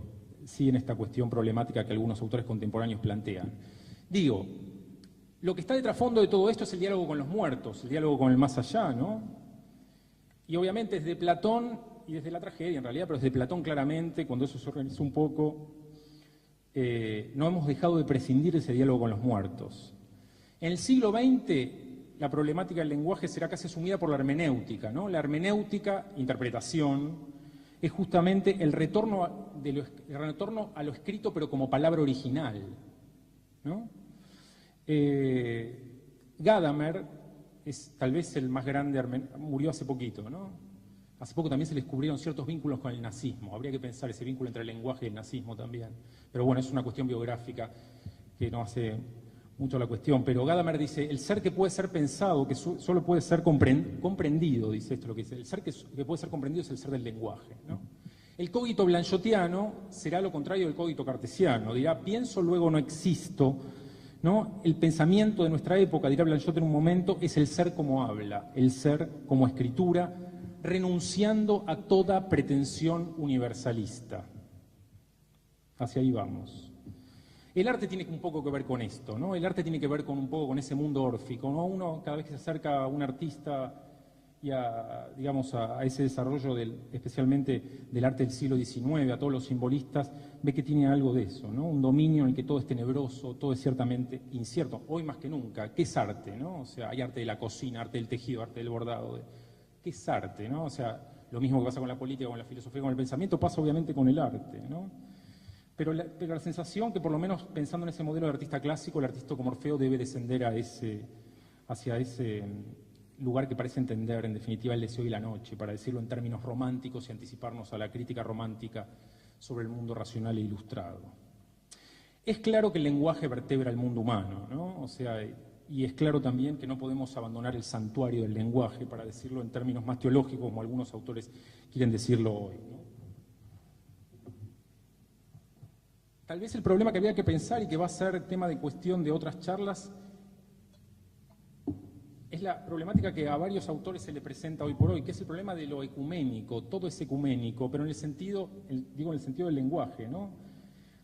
sí en esta cuestión problemática que algunos autores contemporáneos plantean. Digo, lo que está de trasfondo de todo esto es el diálogo con los muertos, el diálogo con el más allá, ¿no? Y obviamente desde Platón y desde la tragedia, en realidad, pero desde Platón claramente, cuando eso se organizó un poco, no hemos dejado de prescindir de ese diálogo con los muertos. En el siglo XX, la problemática del lenguaje será casi asumida por la hermenéutica, ¿no? La hermenéutica, interpretación, es justamente el retorno a lo escrito, pero como palabra original, ¿no? Gadamer es tal vez el más grande, murió hace poquito, ¿no? Hace poco también se le descubrieron ciertos vínculos con el nazismo. Habría que pensar ese vínculo entre el lenguaje y el nazismo también. Pero bueno, es una cuestión biográfica que no hace mucho la cuestión. Pero Gadamer dice, el ser que puede ser pensado, que solo puede ser comprendido, dice esto lo que dice. El ser que puede ser comprendido es el ser del lenguaje, ¿no? El cogito blanchotiano será lo contrario del cogito cartesiano. Dirá, pienso, luego no existo, ¿no? El pensamiento de nuestra época, dirá Blanchot en un momento, es el ser como habla, el ser como escritura, renunciando a toda pretensión universalista. Hacia ahí vamos. El arte tiene un poco que ver con esto, ¿no? El arte tiene que ver un poco con ese mundo órfico, ¿no? Uno, cada vez que se acerca a un artista y digamos, a ese desarrollo especialmente del arte del siglo XIX, a todos los simbolistas, ve que tiene algo de eso, ¿no? Un dominio en el que todo es tenebroso, todo es ciertamente incierto, hoy más que nunca. ¿Qué es arte, no? O sea, hay arte de la cocina, arte del tejido, arte del bordado. ¿Qué es arte, no? O sea, lo mismo que pasa con la política, con la filosofía, con el pensamiento, pasa obviamente con el arte, ¿no? Pero la sensación que, por lo menos pensando en ese modelo de artista clásico, el artista como Orfeo debe descender hacia ese lugar que parece entender, en definitiva, el deseo y la noche, para decirlo en términos románticos y anticiparnos a la crítica romántica sobre el mundo racional e ilustrado. Es claro que el lenguaje vertebra el mundo humano, ¿no? O sea, y es claro también que no podemos abandonar el santuario del lenguaje, para decirlo en términos más teológicos, como algunos autores quieren decirlo hoy, ¿no? Tal vez el problema que había que pensar y que va a ser tema de cuestión de otras charlas es la problemática que a varios autores se le presenta hoy por hoy, que es el problema de lo ecuménico. Todo es ecuménico, pero en el sentido, digo, en el sentido del lenguaje, ¿no?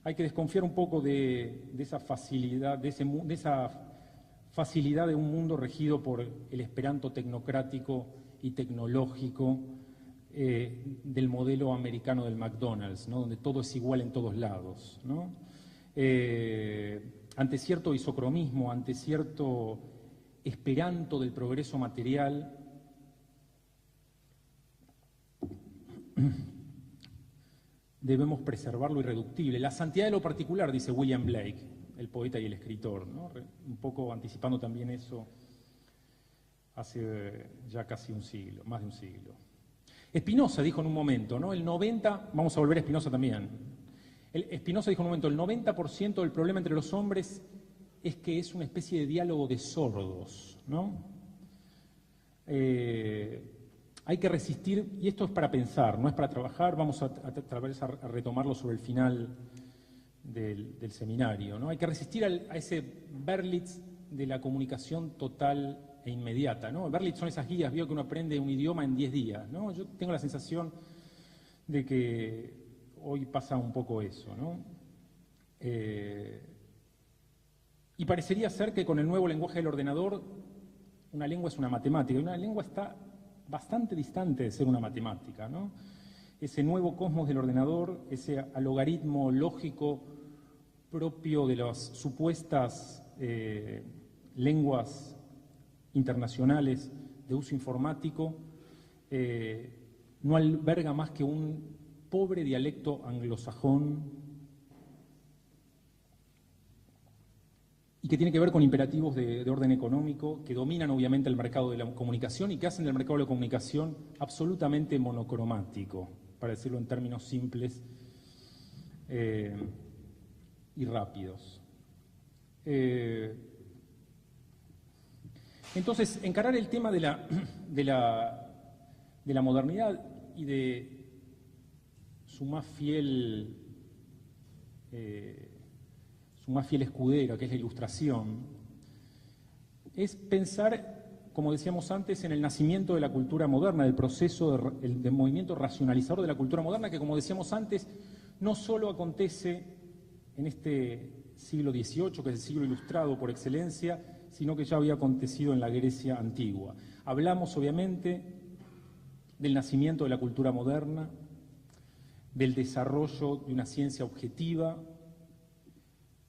Hay que desconfiar un poco de esa facilidad, de esa facilidad de un mundo regido por el esperanto tecnocrático y tecnológico del modelo americano del McDonald's, ¿no? Donde todo es igual en todos lados, ¿no? Ante cierto isocromismo, ante cierto esperanto del progreso material, debemos preservar lo irreductible. La santidad de lo particular, dice William Blake, el poeta y el escritor, ¿no? Un poco anticipando también eso hace ya casi un siglo, más de un siglo. Spinoza dijo en un momento, ¿no? El 90%, vamos a volver a Spinoza también. Spinoza dijo en un momento, el 90% del problema entre los hombres es que es una especie de diálogo de sordos, ¿no? Hay que resistir, y esto es para pensar, no es para trabajar, vamos a retomarlo sobre el final del seminario, ¿no? Hay que resistir a ese Berlitz de la comunicación total e inmediata, ¿no? Berlitz son esas guías, vio que uno aprende un idioma en 10 días, ¿no? Yo tengo la sensación de que hoy pasa un poco eso, ¿no? Y parecería ser que con el nuevo lenguaje del ordenador una lengua es una matemática, y una lengua está bastante distante de ser una matemática, ¿no? Ese nuevo cosmos del ordenador, ese algoritmo lógico propio de las supuestas lenguas internacionales de uso informático, no alberga más que un pobre dialecto anglosajón y que tiene que ver con imperativos de orden económico que dominan obviamente el mercado de la comunicación y que hacen del mercado de la comunicación absolutamente monocromático, para decirlo en términos simples y rápidos. Entonces, encarar el tema de la modernidad y de su más fiel escudero, que es la Ilustración, es pensar, como decíamos antes, en el nacimiento de la cultura moderna, del proceso de movimiento racionalizador de la cultura moderna, que, como decíamos antes, no solo acontece en este siglo XVIII, que es el siglo ilustrado por excelencia, sino que ya había acontecido en la Grecia antigua. Hablamos, obviamente, del nacimiento de la cultura moderna, del desarrollo de una ciencia objetiva,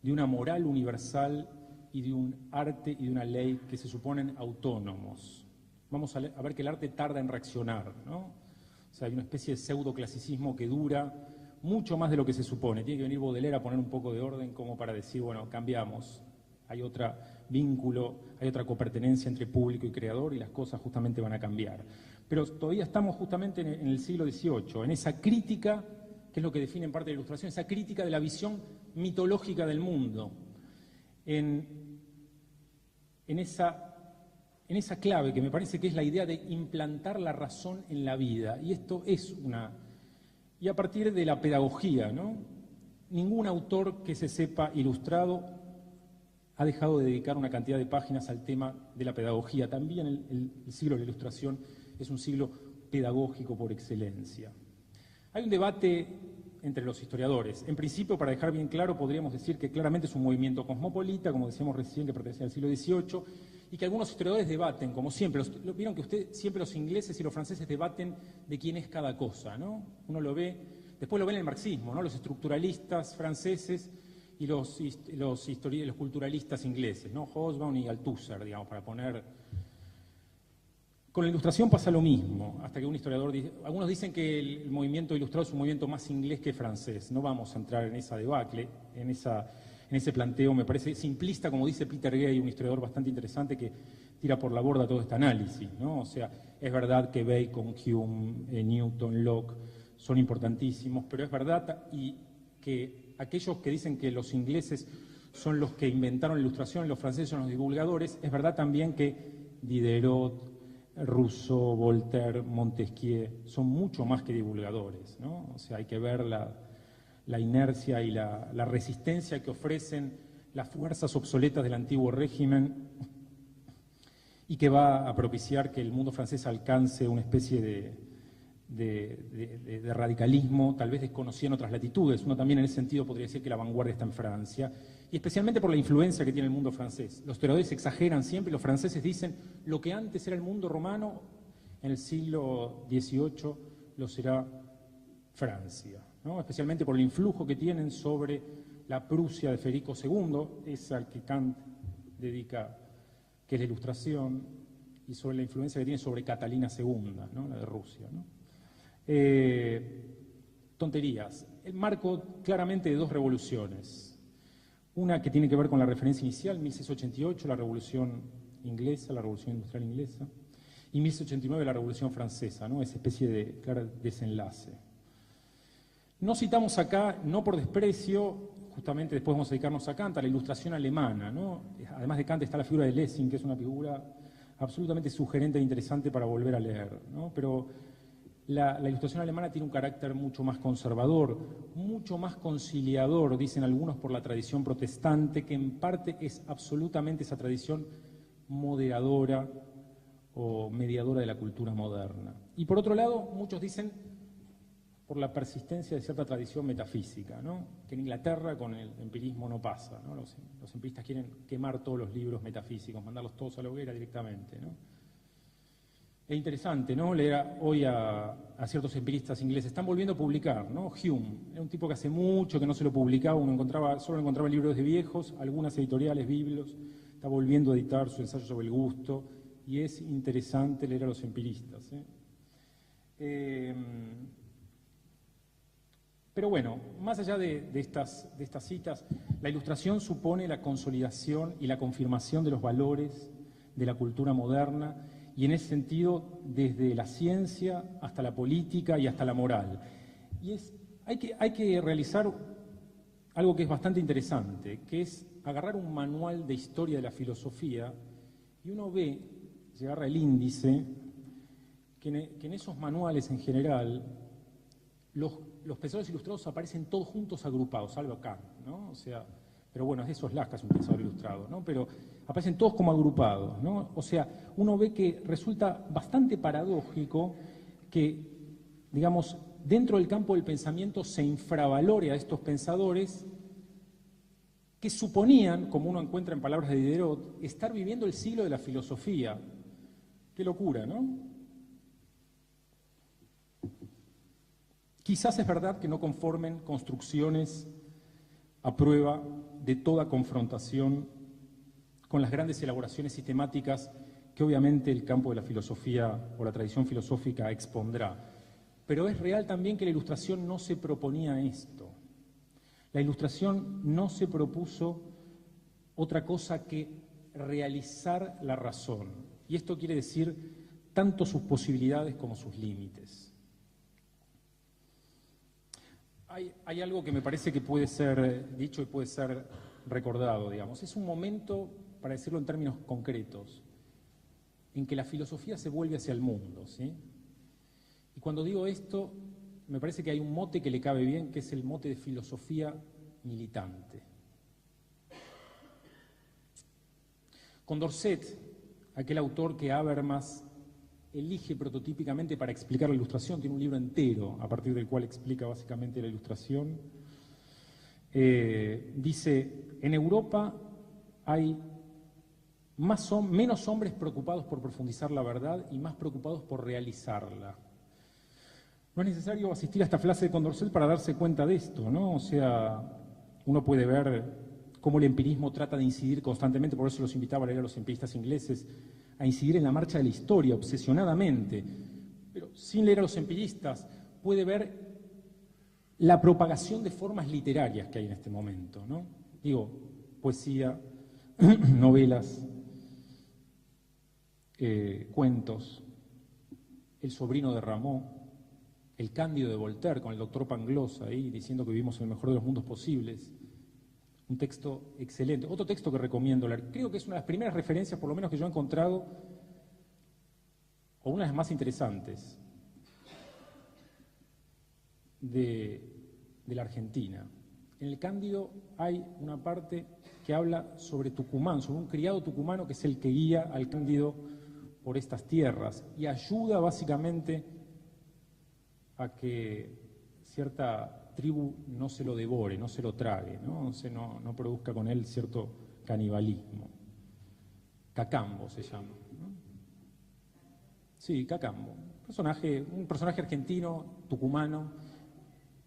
de una moral universal y de un arte y de una ley que se suponen autónomos. Vamos a ver que el arte tarda en reaccionar, ¿no? O sea, hay una especie de pseudoclasicismo que dura mucho más de lo que se supone. Tiene que venir Baudelaire a poner un poco de orden como para decir, bueno, cambiamos. Hay otro vínculo, hay otra copertenencia entre público y creador y las cosas justamente van a cambiar. Pero todavía estamos justamente en el siglo XVIII, en esa crítica, que es lo que define en parte la Ilustración, esa crítica de la visión mitológica del mundo, en esa clave que me parece que es la idea de implantar la razón en la vida. Y esto es y a partir de la pedagogía, ¿no? Ningún autor que se sepa ilustrado ha dejado de dedicar una cantidad de páginas al tema de la pedagogía. También el siglo de la Ilustración es un siglo pedagógico por excelencia. Hay un debate entre los historiadores. En principio, para dejar bien claro, podríamos decir que claramente es un movimiento cosmopolita, como decíamos recién, que pertenece al siglo XVIII, y que algunos historiadores debaten, como siempre. Vieron que siempre los ingleses y los franceses debaten de quién es cada cosa, ¿no? Uno lo ve, después lo ven en el marxismo, ¿no? Los estructuralistas franceses y los culturalistas ingleses, ¿no? Hobsbawm y Althusser, digamos, para poner. Con la Ilustración pasa lo mismo, hasta que un historiador dice, algunos dicen que el movimiento ilustrado es un movimiento más inglés que francés. No vamos a entrar en esa debacle, en ese planteo. Me parece simplista, como dice Peter Gay, un historiador bastante interesante que tira por la borda todo este análisis, ¿no? O sea, es verdad que Bacon, Hume, Newton, Locke son importantísimos, pero es verdad y que aquellos que dicen que los ingleses son los que inventaron la Ilustración y los franceses son los divulgadores, es verdad también que Diderot, Rousseau, Voltaire, Montesquieu son mucho más que divulgadores, ¿no? O sea, hay que ver la inercia y la resistencia que ofrecen las fuerzas obsoletas del antiguo régimen y que va a propiciar que el mundo francés alcance una especie de radicalismo, tal vez desconocido en otras latitudes. Uno también en ese sentido podría decir que la vanguardia está en Francia, y especialmente por la influencia que tiene el mundo francés. Los historiadores exageran siempre, los franceses dicen lo que antes era el mundo romano, en el siglo XVIII lo será Francia, ¿no? Especialmente por el influjo que tienen sobre la Prusia de Federico II, esa al que Kant dedica, que es la Ilustración, y sobre la influencia que tiene sobre Catalina II, ¿no? La de Rusia, ¿no? Tonterías. El marco claramente de dos revoluciones. Una que tiene que ver con la referencia inicial, 1688, la Revolución Inglesa, la Revolución Industrial Inglesa, y 1689, la Revolución Francesa, ¿no? Esa especie de claro desenlace. No citamos acá, no por desprecio, justamente después vamos a dedicarnos a Kant, a la Ilustración alemana, ¿no? Además de Kant está la figura de Lessing, que es una figura absolutamente sugerente e interesante para volver a leer, ¿no? Pero la Ilustración alemana tiene un carácter mucho más conservador, mucho más conciliador, dicen algunos, por la tradición protestante, que en parte es absolutamente esa tradición moderadora o mediadora de la cultura moderna. Y por otro lado, muchos dicen por la persistencia de cierta tradición metafísica, ¿no? Que en Inglaterra con el empirismo no pasa, ¿no? Los empiristas quieren quemar todos los libros metafísicos, mandarlos todos a la hoguera directamente, ¿no? Es interesante, ¿no? Leer hoy a ciertos empiristas ingleses. Están volviendo a publicar, ¿no? Hume era un tipo que hace mucho que no se lo publicaba, solo encontraba libros de viejos, algunas editoriales, biblios. Está volviendo a editar su ensayo sobre el gusto y es interesante leer a los empiristas, ¿eh? Pero bueno, más allá de estas citas, la Ilustración supone la consolidación y la confirmación de los valores de la cultura moderna, y en ese sentido desde la ciencia hasta la política y hasta la moral. Y hay que realizar algo que es bastante interesante, que es agarrar un manual de historia de la filosofía y uno ve, se agarra el índice, que en esos manuales en general los pensadores ilustrados aparecen todos juntos agrupados, salvo Kant, ¿no? O sea, pero bueno, es de Sosláska, es un pensador ilustrado, ¿no? Pero aparecen todos como agrupados, ¿no? O sea, uno ve que resulta bastante paradójico que, digamos, dentro del campo del pensamiento se infravalore a estos pensadores que suponían, como uno encuentra en palabras de Diderot, estar viviendo el siglo de la filosofía. Qué locura, ¿no? Quizás es verdad que no conformen construcciones a prueba de toda confrontación con las grandes elaboraciones sistemáticas que obviamente el campo de la filosofía o la tradición filosófica expondrá. Pero es real también que la Ilustración no se proponía esto. La Ilustración no se propuso otra cosa que realizar la razón. Y esto quiere decir tanto sus posibilidades como sus límites. Hay algo que me parece que puede ser dicho y puede ser recordado, digamos. Es un momento, para decirlo en términos concretos, en que la filosofía se vuelve hacia el mundo, ¿sí? Y cuando digo esto, me parece que hay un mote que le cabe bien, que es el mote de filosofía militante. Condorcet, aquel autor que Habermas elige prototípicamente para explicar la Ilustración, tiene un libro entero a partir del cual explica básicamente la Ilustración, dice, en Europa hay menos hombres preocupados por profundizar la verdad y más preocupados por realizarla. No es necesario asistir a esta frase de Condorcet para darse cuenta de esto, ¿no? O sea, uno puede ver cómo el empirismo trata de incidir constantemente, por eso los invitaba a leer a los empiristas ingleses, a incidir en la marcha de la historia, obsesionadamente. Pero sin leer a los empiristas, puede ver la propagación de formas literarias que hay en este momento, ¿no? Digo, poesía, novelas, cuentos, El sobrino de Rameau, El Cándido de Voltaire, con el doctor Pangloss ahí diciendo que vivimos en el mejor de los mundos posibles. Un texto excelente. Otro texto que recomiendo leer. Creo que es una de las primeras referencias, por lo menos que yo he encontrado, o una de las más interesantes, de la Argentina. En el Cándido hay una parte que habla sobre Tucumán, sobre un criado tucumano que es el que guía al Cándido por estas tierras y ayuda básicamente a que cierta tribu no se lo devore, no se lo trague, ¿no? No produzca con él cierto canibalismo. Cacambo se llama, ¿no? Sí, Cacambo. Un personaje argentino, tucumano,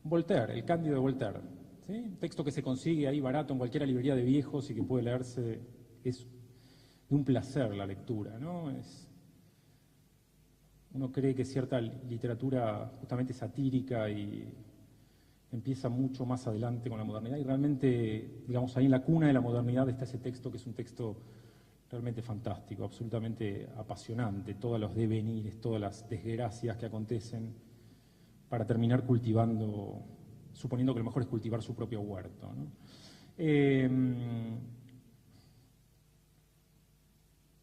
Voltaire, el Cándido de Voltaire. ¿Sí? Un texto que se consigue ahí barato en cualquier librería de viejos y que puede leerse, es de un placer la lectura, ¿no? Uno cree que cierta literatura justamente satírica y empieza mucho más adelante con la modernidad y realmente, digamos, ahí en la cuna de la modernidad está ese texto que es un texto realmente fantástico, absolutamente apasionante, todos los devenires, todas las desgracias que acontecen para terminar cultivando, suponiendo que lo mejor es cultivar su propio huerto, ¿no?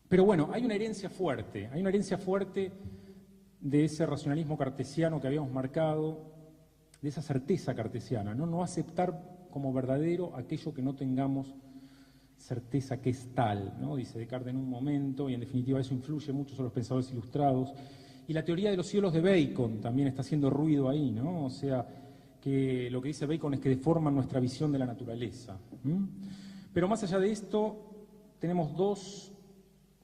Pero bueno, hay una herencia fuerte de ese racionalismo cartesiano que habíamos marcado, de esa certeza cartesiana, ¿no? No aceptar como verdadero aquello que no tengamos certeza que es tal, ¿no? Dice Descartes en un momento, y en definitiva eso influye mucho sobre los pensadores ilustrados. Y la teoría de los cielos de Bacon también está haciendo ruido ahí, ¿no? O sea, que lo que dice Bacon es que deforman nuestra visión de la naturaleza. Pero más allá de esto, tenemos dos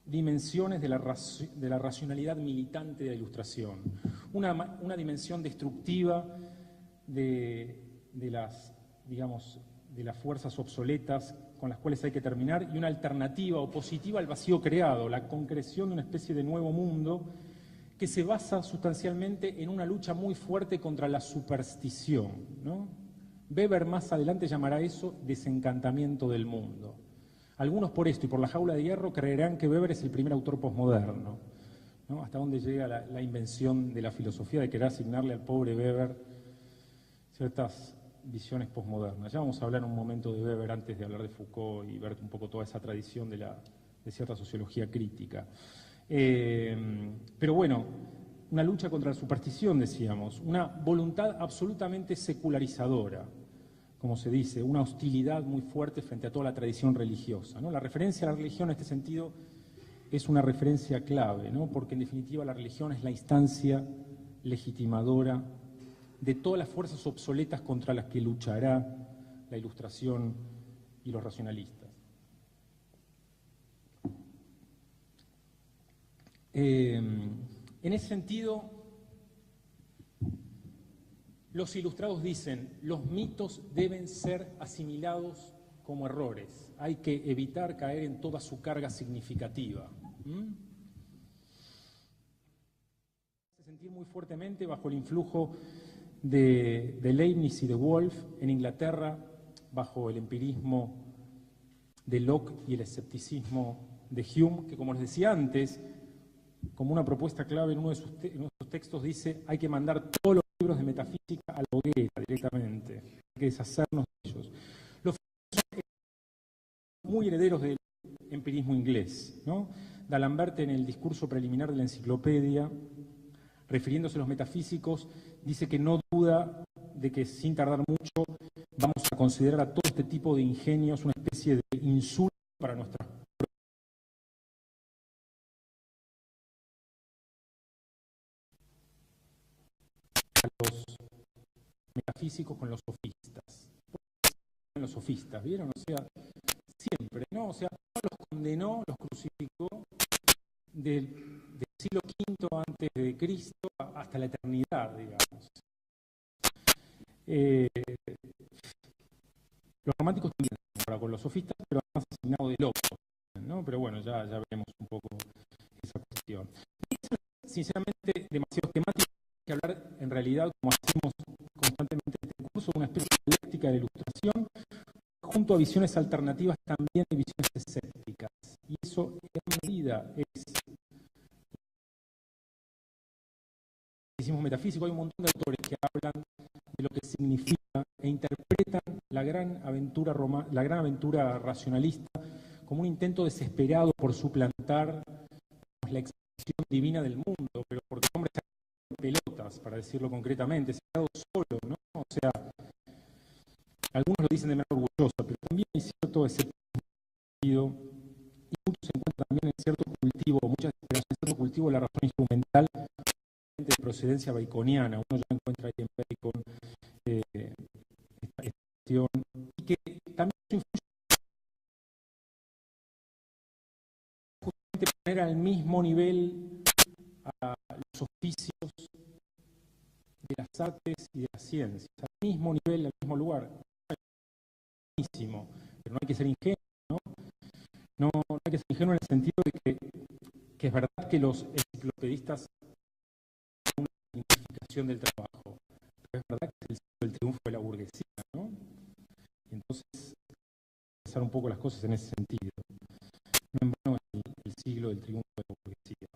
dimensiones de la racionalidad militante de la Ilustración. Una dimensión destructiva de las, digamos, de las fuerzas obsoletas con las cuales hay que terminar, y una alternativa opositiva al vacío creado, la concreción de una especie de nuevo mundo que se basa sustancialmente en una lucha muy fuerte contra la superstición, ¿no? Weber más adelante llamará eso desencantamiento del mundo. Algunos por esto y por la jaula de hierro creerán que Weber es el primer autor posmoderno, ¿no? Hasta dónde llega la invención de la filosofía de querer asignarle al pobre Weber ciertas visiones posmodernas. Ya vamos a hablar un momento de Weber antes de hablar de Foucault y ver un poco toda esa tradición de cierta sociología crítica. Pero bueno, una lucha contra la superstición, decíamos, una voluntad absolutamente secularizadora, como se dice, una hostilidad muy fuerte frente a toda la tradición religiosa, ¿no? La referencia a la religión en este sentido es una referencia clave, ¿no? Porque en definitiva la religión es la instancia legitimadora de todas las fuerzas obsoletas contra las que luchará la Ilustración y los racionalistas. En ese sentido, los ilustrados dicen, los mitos deben ser asimilados como errores, hay que evitar caer en toda su carga significativa. Se sentir muy fuertemente bajo el influjo de Leibniz y de Wolff en Inglaterra, bajo el empirismo de Locke y el escepticismo de Hume, que como les decía antes, como una propuesta clave en uno de sus textos dice, hay que mandar todos los libros de metafísica a la hoguera directamente, hay que deshacernos de ellos. Los filósofos son muy herederos del empirismo inglés, ¿no? D'Alembert, en el discurso preliminar de la enciclopedia, refiriéndose a los metafísicos, dice que no duda de que sin tardar mucho vamos a considerar a todo este tipo de ingenios una especie de insulto para nuestras los metafísicos con los sofistas. Los sofistas, ¿vieron? O sea, siempre, ¿no? O sea, los condenó, los crucificó del siglo V antes de Cristo hasta la eternidad, digamos. Los románticos también, ahora con los sofistas, pero además asignado de locos, ¿no? Pero bueno, ya veremos un poco esa cuestión. Sinceramente, demasiado temático, hay que hablar en realidad, como hacemos constantemente en este curso, de una especie de dialéctica de la Ilustración, junto a visiones alternativas también de visiones escépticas. Y eso, en medida, es metafísico. Hay un montón de autores que hablan de lo que significa e interpretan la gran aventura racionalista como un intento desesperado por suplantar la expresión divina del mundo, pero porque el hombre está en pelotas, para decirlo concretamente, se ha quedado solo, ¿no? O sea, algunos lo dicen de manera orgullosa, pero también hay cierto escepticismo y muchos se encuentran también en cierto cultivo, muchas esperanzas en cierto cultivo de la razón instrumental de procedencia baconiana. Uno ya encuentra ahí en Bacon esta cuestión, y que también influye justamente poner al mismo nivel a los oficios de las artes y de las ciencias, al mismo nivel, al mismo lugar. Buenísimo, pero no hay que ser ingenuo, ¿no? No hay que ser ingenuo en el sentido de que es verdad que los enciclopedistas son una significación del trabajo, pero es verdad que es el triunfo de la burguesía, ¿no? Y entonces, pensar un poco las cosas en ese sentido. No en vano el siglo del triunfo de la burguesía.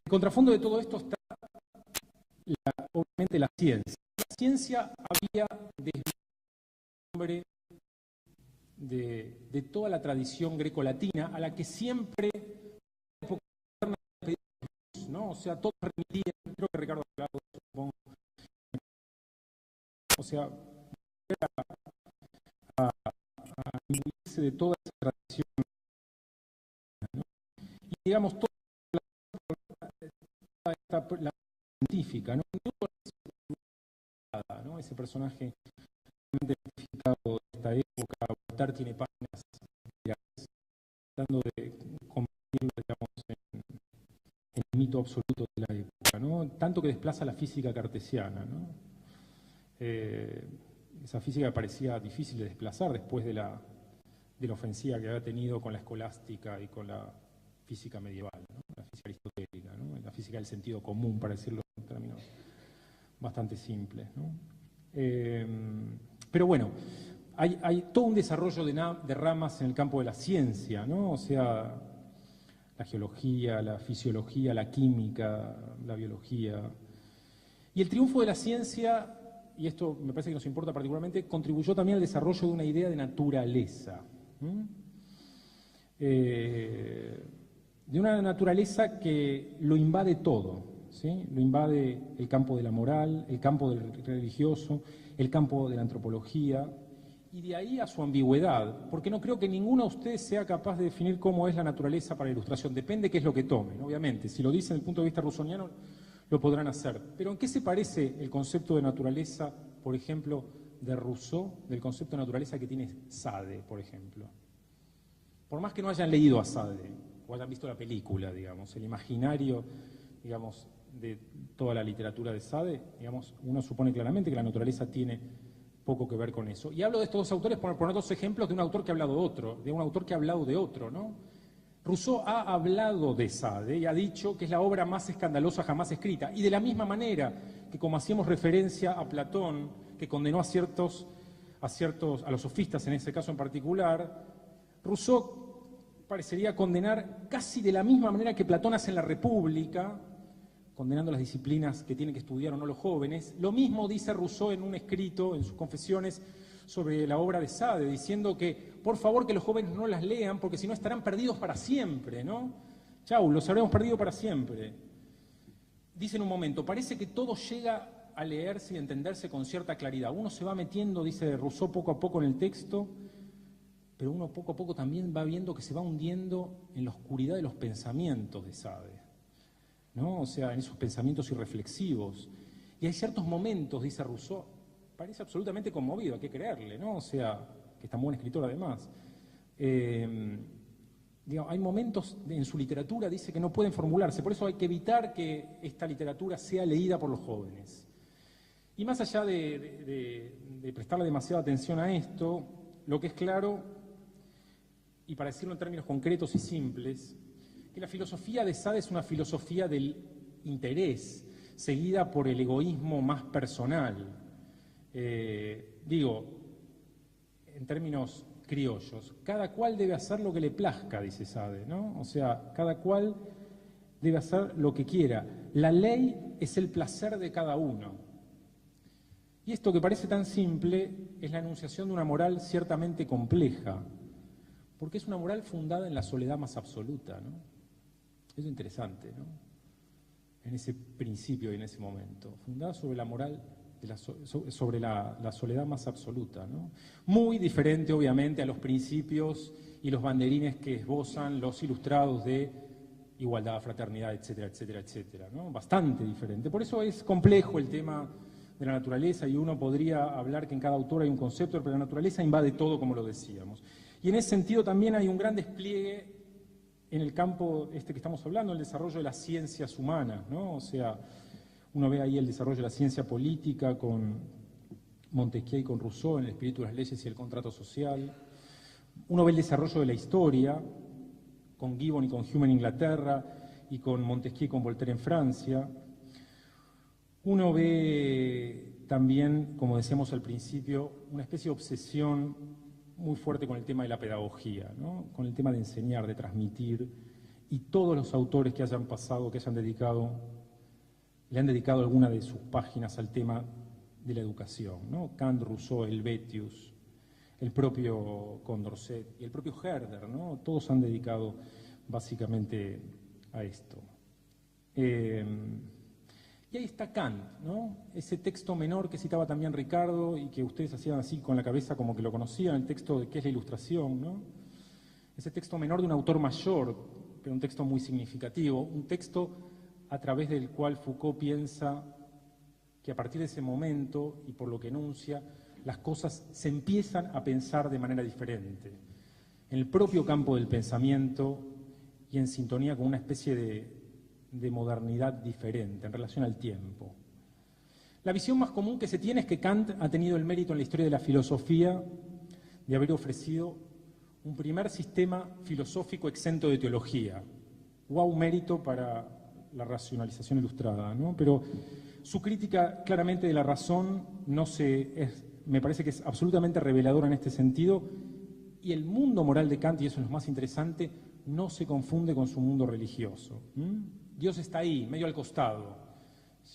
El contrafondo de todo esto está obviamente la ciencia. La ciencia había desviado el nombre de toda la tradición grecolatina a la que siempre ¿no? O sea, todos remitían, creo que Ricardo Claudio, supongo, o sea, a imbuirse de toda esa tradición, ¿no? Y digamos, toda esta la científica, ¿no? ¿no? Ese personaje identificado de esta época, Voltaire tiene páginas tratando de convertirlo, digamos, en el mito absoluto de la época, ¿no? Tanto que desplaza la física cartesiana, ¿no? Esa física parecía difícil de desplazar después de la ofensiva que había tenido con la escolástica y con la física medieval, ¿no? La física aristotélica, ¿no? La física del sentido común, para decirlo en términos bastante simples, ¿no? Pero bueno, hay todo un desarrollo de ramas en el campo de la ciencia, ¿no? O sea, la geología, la fisiología, la química, la biología. Y el triunfo de la ciencia, y esto me parece que nos importa particularmente, contribuyó también al desarrollo de una idea de naturaleza. De una naturaleza que lo invade todo, ¿sí? Lo invade el campo de la moral, el campo del religioso, el campo de la antropología, y de ahí a su ambigüedad, porque no creo que ninguno de ustedes sea capaz de definir cómo es la naturaleza para la ilustración, depende qué es lo que tomen, obviamente, si lo dicen desde el punto de vista rusoniano, lo podrán hacer. Pero ¿en qué se parece el concepto de naturaleza, por ejemplo, de Rousseau, del concepto de naturaleza que tiene Sade, por ejemplo? Por más que no hayan leído a Sade, o hayan visto la película, digamos, el imaginario, digamos, de toda la literatura de Sade, digamos, uno supone claramente que la naturaleza tiene poco que ver con eso. Y hablo de estos dos autores por poner dos ejemplos de un autor que ha hablado de otro, de un autor que ha hablado de otro, ¿no? Rousseau ha hablado de Sade y ha dicho que es la obra más escandalosa jamás escrita. Y de la misma manera que como hacíamos referencia a Platón, que condenó a los sofistas en ese caso en particular, Rousseau parecería condenar casi de la misma manera que Platón hace en la República, condenando las disciplinas que tienen que estudiar o no los jóvenes. Lo mismo dice Rousseau en un escrito, en sus confesiones, sobre la obra de Sade, diciendo que, por favor, que los jóvenes no las lean, porque si no estarán perdidos para siempre, ¿no? Chau, los habremos perdido para siempre. Dice en un momento, parece que todo llega a leerse y a entenderse con cierta claridad. Uno se va metiendo, dice Rousseau, poco a poco en el texto, pero uno poco a poco también va viendo que se va hundiendo en la oscuridad de los pensamientos de Sade, ¿no? O sea, en esos pensamientos irreflexivos. Y hay ciertos momentos, dice Rousseau, parece absolutamente conmovido, hay que creerle, ¿no? O sea, que es tan buen escritor además. Hay momentos en su literatura, dice, que no pueden formularse, por eso hay que evitar que esta literatura sea leída por los jóvenes. Y más allá de prestarle demasiada atención a esto, lo que es claro, y para decirlo en términos concretos y simples, que la filosofía de Sade es una filosofía del interés, seguida por el egoísmo más personal. En términos criollos, cada cual debe hacer lo que le plazca, dice Sade, ¿no? O sea, cada cual debe hacer lo que quiera. La ley es el placer de cada uno. Y esto que parece tan simple es la enunciación de una moral ciertamente compleja, porque es una moral fundada en la soledad más absoluta, ¿no? Eso es interesante, ¿no? En ese principio y en ese momento, fundada sobre la moral, sobre la soledad más absoluta, ¿no? Muy diferente, obviamente, a los principios y los banderines que esbozan los ilustrados de igualdad, fraternidad, etcétera, etcétera, etcétera, ¿no? Bastante diferente. Por eso es complejo el tema de la naturaleza y uno podría hablar que en cada autor hay un concepto, pero la naturaleza invade todo, como lo decíamos. Y en ese sentido también hay un gran despliegue en el campo que estamos hablando, el desarrollo de las ciencias humanas, ¿no? O sea, uno ve ahí el desarrollo de la ciencia política con Montesquieu y con Rousseau en El espíritu de las leyes y el contrato social. Uno ve el desarrollo de la historia con Gibbon y con Hume en Inglaterra y con Montesquieu y con Voltaire en Francia. Uno ve también, como decíamos al principio, una especie de obsesión muy fuerte con el tema de la pedagogía, ¿no? Con el tema de enseñar, de transmitir, y todos los autores que hayan pasado, que hayan dedicado, le han dedicado alguna de sus páginas al tema de la educación, ¿no? Kant, Rousseau, Helvetius, el propio Condorcet y el propio Herder, ¿no? Todos han dedicado básicamente a esto. Y ahí está Kant, ¿no? Ese texto menor que citaba también Ricardo y que ustedes hacían así con la cabeza como que lo conocían, el texto de qué es la ilustración, ¿no? Ese texto menor de un autor mayor, pero un texto muy significativo, un texto a través del cual Foucault piensa que a partir de ese momento, y por lo que enuncia, las cosas se empiezan a pensar de manera diferente, en el propio campo del pensamiento y en sintonía con una especie de modernidad diferente en relación al tiempo. La visión más común que se tiene es que Kant ha tenido el mérito en la historia de la filosofía de haber ofrecido un primer sistema filosófico exento de teología. Guau mérito para la racionalización ilustrada, ¿no? Pero su crítica claramente de la razón me parece que es absolutamente reveladora en este sentido, y el mundo moral de Kant, y eso es lo más interesante, no se confunde con su mundo religioso. Dios está ahí, medio al costado.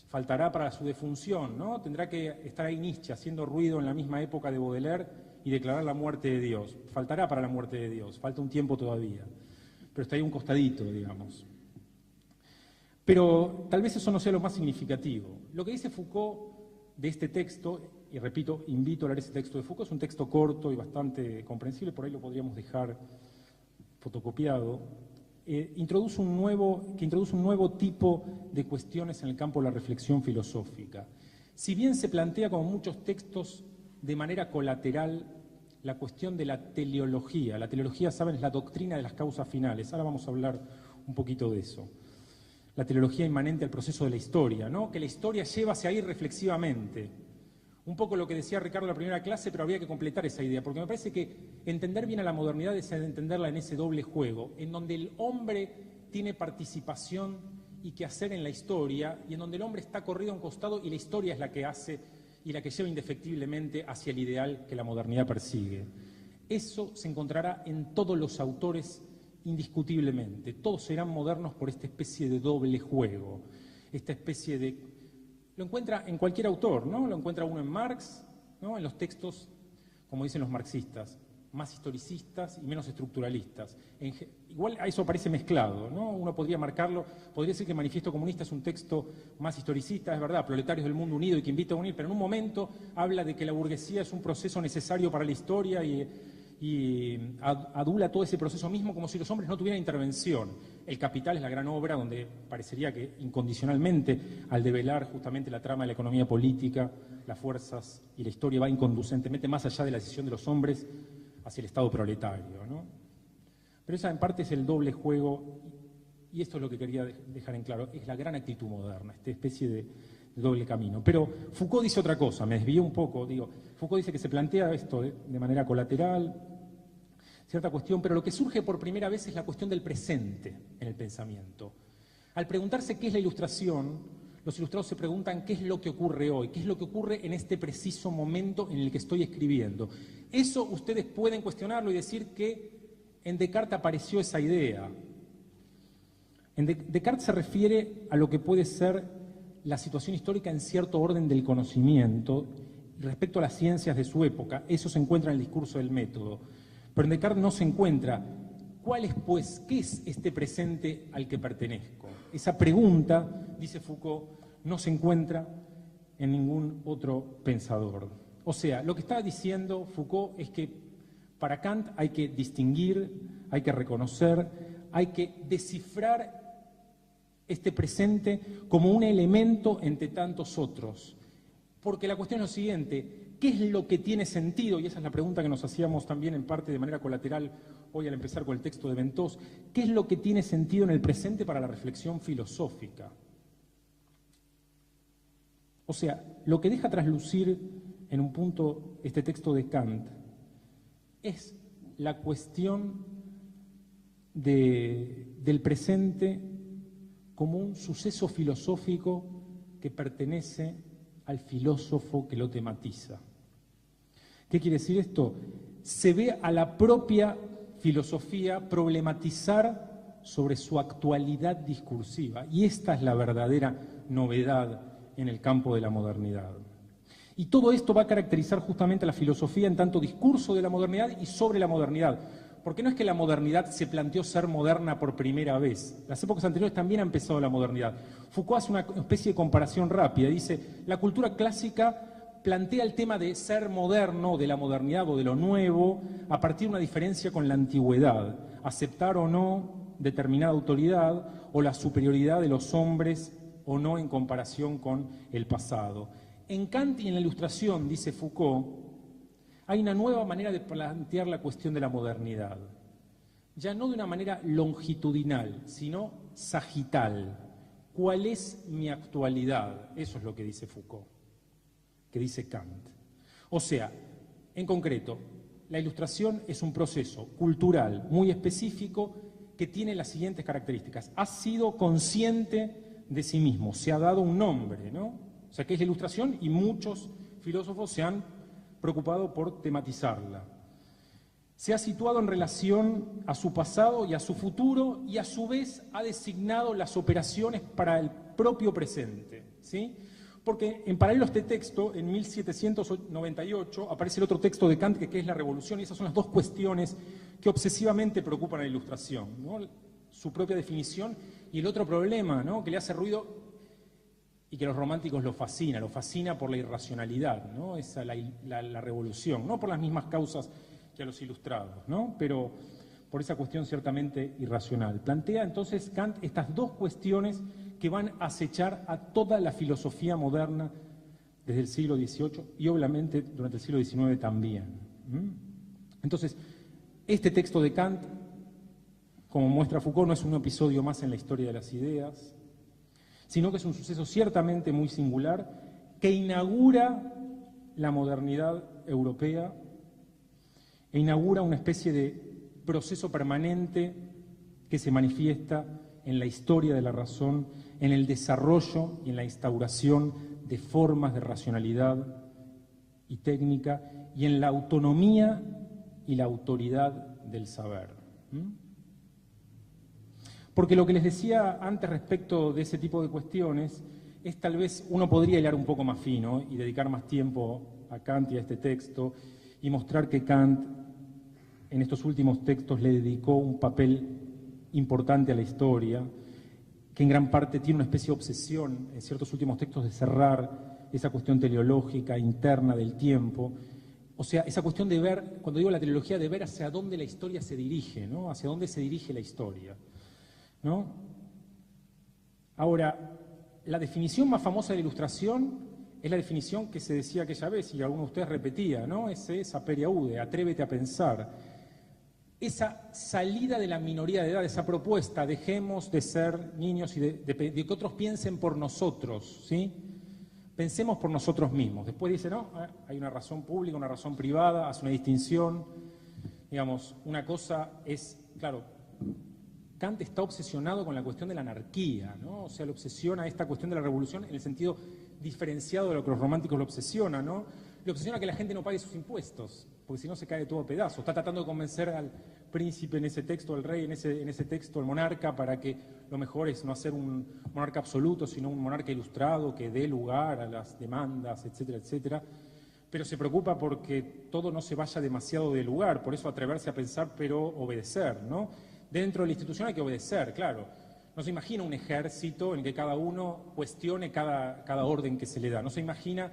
Faltará para su defunción, ¿no? Tendrá que estar ahí Nietzsche haciendo ruido en la misma época de Baudelaire y declarar la muerte de Dios. Faltará para la muerte de Dios, falta un tiempo todavía. Pero está ahí un costadito, digamos. Pero tal vez eso no sea lo más significativo. Lo que dice Foucault de este texto, y repito, invito a leer ese texto de Foucault, es un texto corto y bastante comprensible, por ahí lo podríamos dejar fotocopiado, que introduce un nuevo tipo de cuestiones en el campo de la reflexión filosófica. Si bien se plantea, como muchos textos, de manera colateral, la cuestión de la teleología. La teleología, saben, es la doctrina de las causas finales. Ahora vamos a hablar un poquito de eso. La teleología inmanente al proceso de la historia, ¿no? Que la historia lleva hacia ahí reflexivamente. Un poco lo que decía Ricardo en la primera clase, pero habría que completar esa idea, porque me parece que entender bien a la modernidad es entenderla en ese doble juego, en donde el hombre tiene participación y que hacer en la historia, y en donde el hombre está corrido a un costado y la historia es la que hace y la que lleva indefectiblemente hacia el ideal que la modernidad persigue. Eso se encontrará en todos los autores indiscutiblemente. Todos serán modernos por esta especie de doble juego, esta especie de... Lo encuentra en cualquier autor, ¿no? Lo encuentra uno en Marx, ¿no? En los textos, como dicen los marxistas, más historicistas y menos estructuralistas. Igual a eso parece mezclado, ¿no? Uno podría marcarlo, podría decir que el Manifiesto Comunista es un texto más historicista, es verdad, Proletarios del Mundo Unido y que invita a unir, pero en un momento habla de que la burguesía es un proceso necesario para la historia y adula todo ese proceso mismo como si los hombres no tuvieran intervención. El Capital es la gran obra donde parecería que incondicionalmente, al develar justamente la trama de la economía política, las fuerzas y la historia va inconducentemente más allá de la decisión de los hombres hacia el Estado proletario, ¿no? Pero esa en parte es el doble juego, y esto es lo que quería dejar en claro, es la gran actitud moderna, esta especie de doble camino. Pero Foucault dice otra cosa, me desvié un poco, Foucault dice que se plantea esto de manera colateral, cierta cuestión, pero lo que surge por primera vez es la cuestión del presente en el pensamiento. Al preguntarse qué es la ilustración, los ilustrados se preguntan qué es lo que ocurre hoy, qué es lo que ocurre en este preciso momento en el que estoy escribiendo. Eso ustedes pueden cuestionarlo y decir que en Descartes apareció esa idea. Descartes se refiere a lo que puede ser la situación histórica en cierto orden del conocimiento respecto a las ciencias de su época. Eso se encuentra en el discurso del método. Pero en Descartes no se encuentra. ¿Cuál es, pues, qué es este presente al que pertenezco? Esa pregunta, dice Foucault, no se encuentra en ningún otro pensador. O sea, lo que está diciendo Foucault es que para Kant hay que distinguir, hay que reconocer, hay que descifrar este presente como un elemento entre tantos otros. Porque la cuestión es lo siguiente, ¿qué es lo que tiene sentido? Y esa es la pregunta que nos hacíamos también en parte de manera colateral hoy al empezar con el texto de Ventós. ¿Qué es lo que tiene sentido en el presente para la reflexión filosófica? O sea, lo que deja traslucir en un punto este texto de Kant es la cuestión del presente como un suceso filosófico que pertenece al filósofo que lo tematiza. ¿Qué quiere decir esto? Se ve a la propia filosofía problematizar sobre su actualidad discursiva, y esta es la verdadera novedad en el campo de la modernidad. Y todo esto va a caracterizar justamente a la filosofía en tanto discurso de la modernidad y sobre la modernidad, porque no es que la modernidad se planteó ser moderna por primera vez. Las épocas anteriores también ha empezado la modernidad. Foucault hace una especie de comparación rápida. Dice, la cultura clásica plantea el tema de ser moderno, de la modernidad o de lo nuevo, a partir de una diferencia con la antigüedad. Aceptar o no, determinada autoridad o la superioridad de los hombres o no en comparación con el pasado. En Kant y en la Ilustración, dice Foucault, hay una nueva manera de plantear la cuestión de la modernidad. Ya no de una manera longitudinal, sino sagital. ¿Cuál es mi actualidad? Eso es lo que dice Foucault, que dice Kant. O sea, en concreto, la Ilustración es un proceso cultural muy específico que tiene las siguientes características. Ha sido consciente de sí mismo, se ha dado un nombre, ¿no? O sea, que es la Ilustración y muchos filósofos se han preocupado por tematizarla. Se ha situado en relación a su pasado y a su futuro y a su vez ha designado las operaciones para el propio presente, ¿sí? Porque en paralelo a este texto, en 1798, aparece el otro texto de Kant, que es la Revolución, y esas son las dos cuestiones que obsesivamente preocupan a la Ilustración, ¿no? Su propia definición y el otro problema, ¿no? Que le hace ruido y que a los románticos lo fascina por la irracionalidad, ¿no? Esa, la revolución, no por las mismas causas que a los ilustrados, ¿no? Pero por esa cuestión ciertamente irracional. Plantea entonces Kant estas dos cuestiones que van a acechar a toda la filosofía moderna desde el siglo XVIII y obviamente durante el siglo XIX también. Entonces, este texto de Kant, como muestra Foucault, no es un episodio más en la historia de las ideas, sino que es un suceso ciertamente muy singular que inaugura la modernidad europea e inaugura una especie de proceso permanente que se manifiesta en la historia de la razón, en el desarrollo y en la instauración de formas de racionalidad y técnica y en la autonomía y la autoridad del saber. Porque lo que les decía antes respecto de ese tipo de cuestiones es tal vez uno podría hilar un poco más fino y dedicar más tiempo a Kant y a este texto y mostrar que Kant en estos últimos textos le dedicó un papel importante a la historia, que en gran parte tiene una especie de obsesión en ciertos últimos textos de cerrar esa cuestión teleológica interna del tiempo. O sea, esa cuestión de ver, cuando digo la teleología, de ver hacia dónde la historia se dirige, ¿no? Hacia dónde se dirige la historia, ¿no? Ahora, la definición más famosa de la Ilustración es la definición que se decía aquella vez, y alguno de ustedes repetía, ¿no? Es aperia ude, atrévete a pensar. Esa salida de la minoría de edad, esa propuesta, dejemos de ser niños y de que otros piensen por nosotros, ¿sí? Pensemos por nosotros mismos. Después dice, no, hay una razón pública, una razón privada, hace una distinción. Digamos, una cosa es, claro, Kant está obsesionado con la cuestión de la anarquía, ¿no? O sea, le obsesiona esta cuestión de la revolución en el sentido diferenciado de lo que los románticos lo obsesionan, ¿no? Le obsesiona que la gente no pague sus impuestos, porque si no se cae todo a pedazos. Está tratando de convencer al príncipe en ese texto, al rey en ese texto, al monarca, para que lo mejor es no hacer un monarca absoluto, sino un monarca ilustrado que dé lugar a las demandas, etcétera, etcétera. Pero se preocupa porque todo no se vaya demasiado de lugar, por eso atreverse a pensar, pero obedecer, ¿no? Dentro de la institución hay que obedecer, claro. No se imagina un ejército en el que cada uno cuestione cada orden que se le da. No se imagina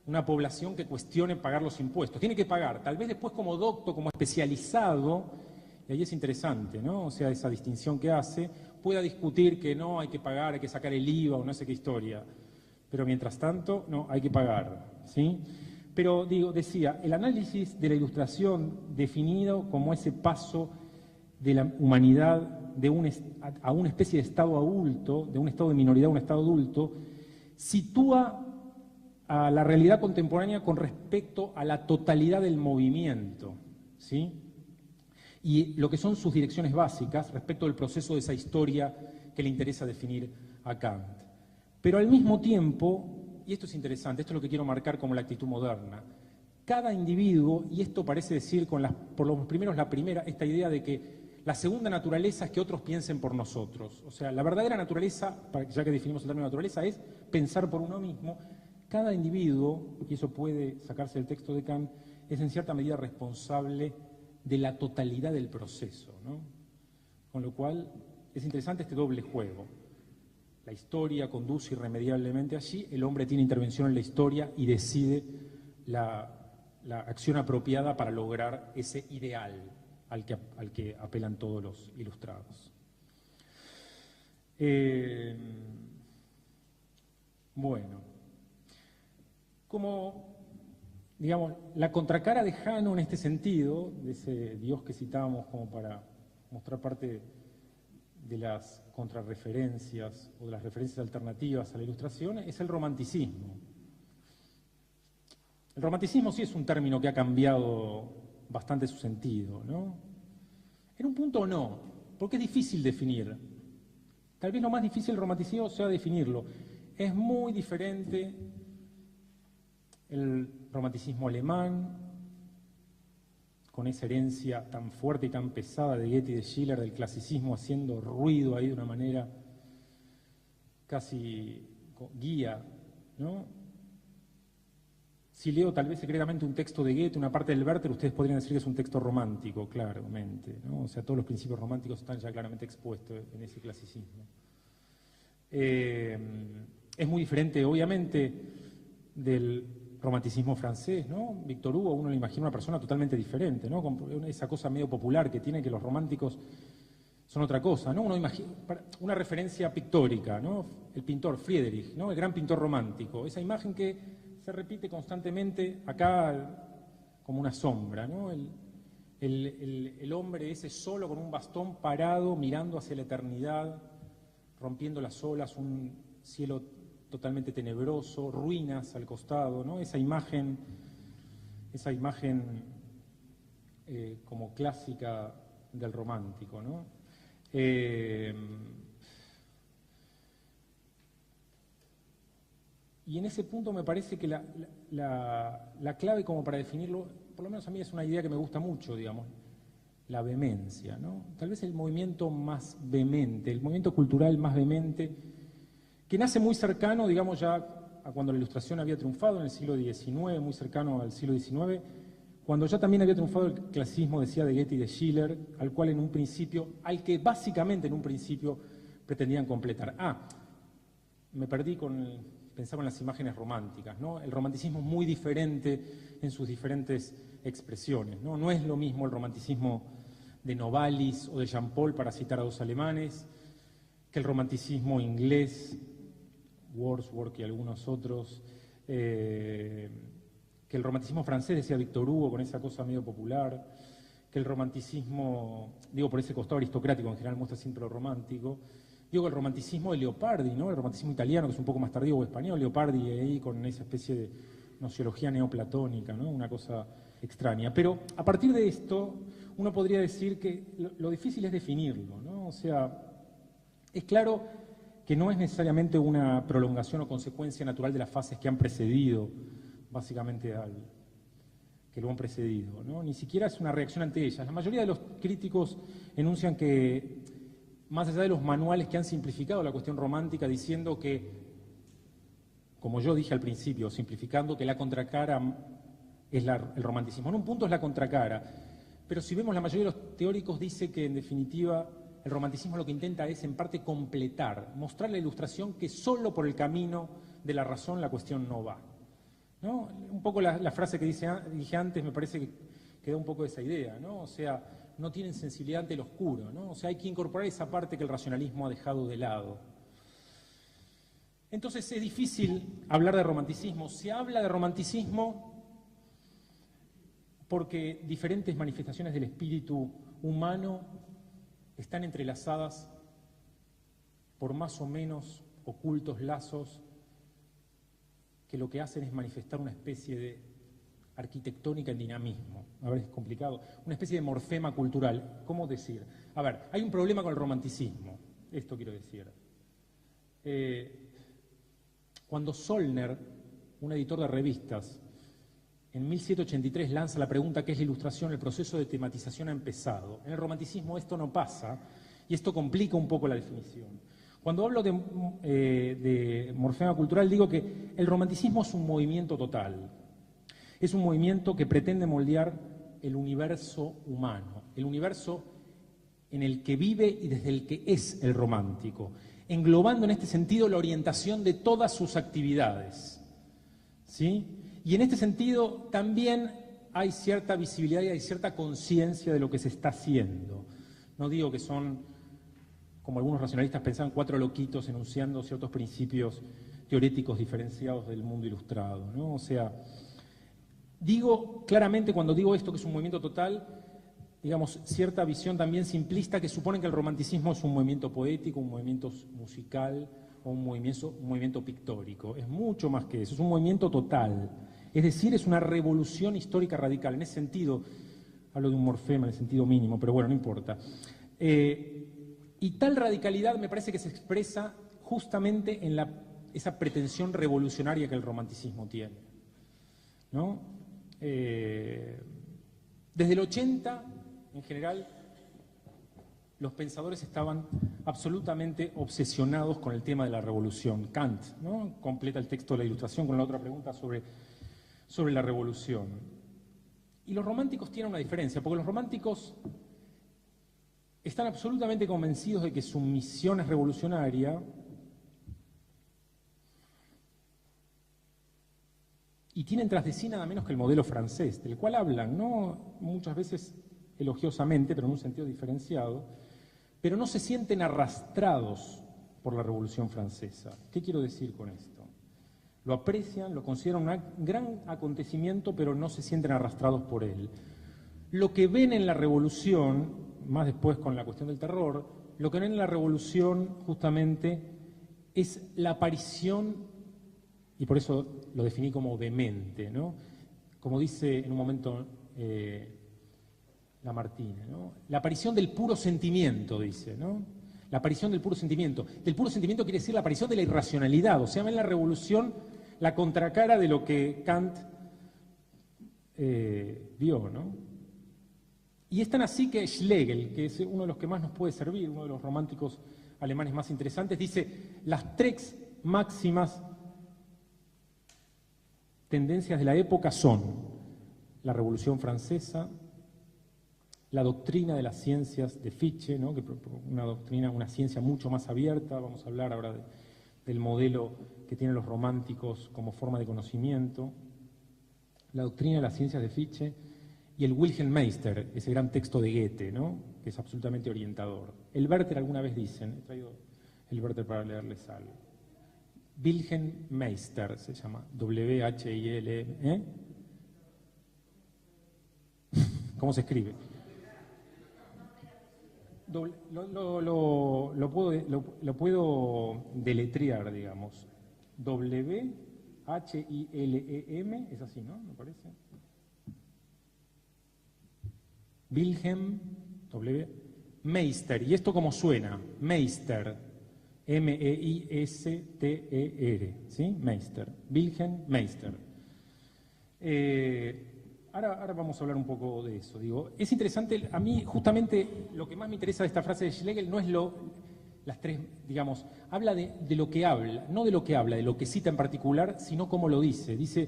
una población que cuestione pagar los impuestos. Tiene que pagar, tal vez después como docto, como especializado, y ahí es interesante, ¿no? O sea, esa distinción que hace, pueda discutir que no, hay que pagar, hay que sacar el IVA o no sé qué historia. Pero mientras tanto, no, hay que pagar, ¿sí? Pero, decía, el análisis de la Ilustración definido como ese paso de la humanidad a una especie de estado adulto, de un estado de minoridad a un estado adulto, sitúa a la realidad contemporánea con respecto a la totalidad del movimiento, ¿sí? Y lo que son sus direcciones básicas respecto del proceso de esa historia que le interesa definir a Kant. Pero al mismo tiempo, y esto es interesante, esto es lo que quiero marcar como la actitud moderna, cada individuo, y esto parece decir por lo menos la primera, esta idea de que la segunda naturaleza es que otros piensen por nosotros. O sea, la verdadera naturaleza, ya que definimos el término naturaleza, es pensar por uno mismo. Cada individuo, y eso puede sacarse del texto de Kant, es en cierta medida responsable de la totalidad del proceso, ¿no? Con lo cual es interesante este doble juego. La historia conduce irremediablemente allí, el hombre tiene intervención en la historia y decide la acción apropiada para lograr ese ideal al que apelan todos los ilustrados. Bueno, como, digamos, la contracara de Jano en este sentido, de ese Dios que citábamos como para mostrar parte de las contrarreferencias o de las referencias alternativas a la Ilustración, es el romanticismo. El romanticismo sí es un término que ha cambiado bastante su sentido, ¿no? En un punto no, porque es difícil definir. Tal vez lo más difícil del romanticismo sea definirlo. Es muy diferente el romanticismo alemán, con esa herencia tan fuerte y tan pesada de Goethe y de Schiller, del clasicismo haciendo ruido ahí de una manera casi guía, ¿no? Si leo tal vez secretamente un texto de Goethe, una parte del Werther, ustedes podrían decir que es un texto romántico, claramente, ¿no? O sea, todos los principios románticos están ya claramente expuestos en ese clasicismo. Es muy diferente, obviamente, del romanticismo francés, ¿no? Victor Hugo, uno le imagina una persona totalmente diferente, ¿no? Con esa cosa medio popular que tiene que los románticos son otra cosa, ¿no? Uno imagina una referencia pictórica, ¿no? El pintor Friedrich, ¿no? El gran pintor romántico, esa imagen que se repite constantemente acá como una sombra, ¿no? El hombre ese solo con un bastón parado mirando hacia la eternidad, rompiendo las olas, un cielo totalmente tenebroso, ruinas al costado, ¿no? Esa imagen como clásica del romántico, ¿no? Y en ese punto me parece que la clave como para definirlo, por lo menos a mí es una idea que me gusta mucho, digamos, la vehemencia, ¿no? Tal vez el movimiento más vehemente, el movimiento cultural más vehemente, que nace muy cercano, digamos, ya a cuando la Ilustración había triunfado en el siglo XIX, muy cercano al siglo XIX, cuando ya también había triunfado el clasicismo, decía, de Goethe y de Schiller, al que básicamente en un principio pretendían completar. Me perdí pensaba en las imágenes románticas, ¿no? El romanticismo es muy diferente en sus diferentes expresiones, ¿no? No es lo mismo el romanticismo de Novalis o de Jean Paul, para citar a dos alemanes, que el romanticismo inglés, Wordsworth y algunos otros, que el romanticismo francés, decía Victor Hugo, con esa cosa medio popular, que el romanticismo, digo por ese costado aristocrático, en general muestra siempre lo romántico. Digo, el romanticismo de Leopardi, ¿no? El romanticismo italiano, que es un poco más tardío o español, Leopardi ahí con esa especie de nociología neoplatónica, ¿no? Una cosa extraña. Pero a partir de esto, uno podría decir que lo difícil es definirlo, ¿no? O sea, es claro que no es necesariamente una prolongación o consecuencia natural de las fases que han precedido, básicamente que lo han precedido, ¿no? Ni siquiera es una reacción ante ellas. La mayoría de los críticos enuncian que, más allá de los manuales que han simplificado la cuestión romántica, diciendo que, como yo dije al principio, simplificando, que la contracara es el romanticismo. En un punto es la contracara, pero si vemos, la mayoría de los teóricos dice que, en definitiva, el romanticismo lo que intenta es, en parte, completar, mostrar la Ilustración que solo por el camino de la razón la cuestión no va, ¿no? Un poco la frase que dije antes me parece que da un poco de esa idea, ¿no? O sea, no tienen sensibilidad ante el oscuro, ¿no? O sea, hay que incorporar esa parte que el racionalismo ha dejado de lado. Entonces es difícil hablar de romanticismo. Se habla de romanticismo porque diferentes manifestaciones del espíritu humano están entrelazadas por más o menos ocultos lazos que lo que hacen es manifestar una especie de arquitectónica en dinamismo. A ver, es complicado. Una especie de morfema cultural. ¿Cómo decir? A ver, hay un problema con el romanticismo. Esto quiero decir. Cuando Zollner, un editor de revistas, en 1783 lanza la pregunta ¿qué es la Ilustración?, el proceso de tematización ha empezado. En el romanticismo esto no pasa y esto complica un poco la definición. Cuando hablo de morfema cultural digo que el romanticismo es un movimiento total. Es un movimiento que pretende moldear el universo humano, el universo en el que vive y desde el que es el romántico, englobando en este sentido la orientación de todas sus actividades, ¿sí? Y en este sentido también hay cierta visibilidad y hay cierta conciencia de lo que se está haciendo. No digo que son como algunos racionalistas pensaban, 4 loquitos enunciando ciertos principios teoréticos diferenciados del mundo ilustrado, ¿no? O sea, digo claramente cuando digo esto que es un movimiento total, digamos, cierta visión también simplista que supone que el romanticismo es un movimiento poético, un movimiento musical o un movimiento pictórico. Es mucho más que eso, es un movimiento total. Es decir, es una revolución histórica radical. En ese sentido, hablo de un morfema en el sentido mínimo, pero bueno, no importa. Y tal radicalidad me parece que se expresa justamente en esa pretensión revolucionaria que el romanticismo tiene, ¿no? Desde el 80, en general, los pensadores estaban absolutamente obsesionados con el tema de la revolución. Kant, ¿no?, completa el texto de la Ilustración con la otra pregunta sobre la revolución. Y los románticos tienen una diferencia, porque los románticos están absolutamente convencidos de que su misión es revolucionaria y tienen tras de sí nada menos que el modelo francés, del cual hablan, ¿no?, muchas veces elogiosamente, pero en un sentido diferenciado, pero no se sienten arrastrados por la Revolución Francesa. ¿Qué quiero decir con esto? Lo aprecian, lo consideran un gran acontecimiento, pero no se sienten arrastrados por él. Lo que ven en la Revolución, más después con la cuestión del terror, lo que ven en la Revolución justamente es la aparición, y por eso lo definí como vehemente, ¿no?, como dice en un momento Lamartine, ¿no?, la aparición del puro sentimiento, dice, ¿no?, la aparición del puro sentimiento. Del puro sentimiento quiere decir la aparición de la irracionalidad, o sea, ven la Revolución la contracara de lo que Kant vio, ¿no? Y es tan así que Schlegel, que es uno de los que más nos puede servir, uno de los románticos alemanes más interesantes, dice: las 3 máximas tendencias de la época son la Revolución Francesa, la doctrina de las ciencias de Fichte, ¿no?, que una ciencia mucho más abierta. Vamos a hablar ahora del modelo que tienen los románticos como forma de conocimiento, la doctrina de las ciencias de Fichte y el Wilhelm Meister, ese gran texto de Goethe, ¿no?, que es absolutamente orientador. El Werther, alguna vez dicen, he traído el Werther para leerles algo. Wilhelm Meister se llama, W-H-I-L-M, ¿Cómo se escribe? Lo puedo deletrear, digamos. W-H-I-L-E-M, es así, ¿no? Me parece. Wilhelm Meister. ¿Y esto cómo suena? Meister. M-E-I-S-T-E-R. ¿Sí? Meister. Wilhelm Meister. Ahora vamos a hablar un poco de eso. Digo, es interesante, a mí justamente lo que más me interesa de esta frase de Schlegel no es las 3, digamos, habla de lo que habla, no de lo que habla, de lo que cita en particular, sino cómo lo dice. Dice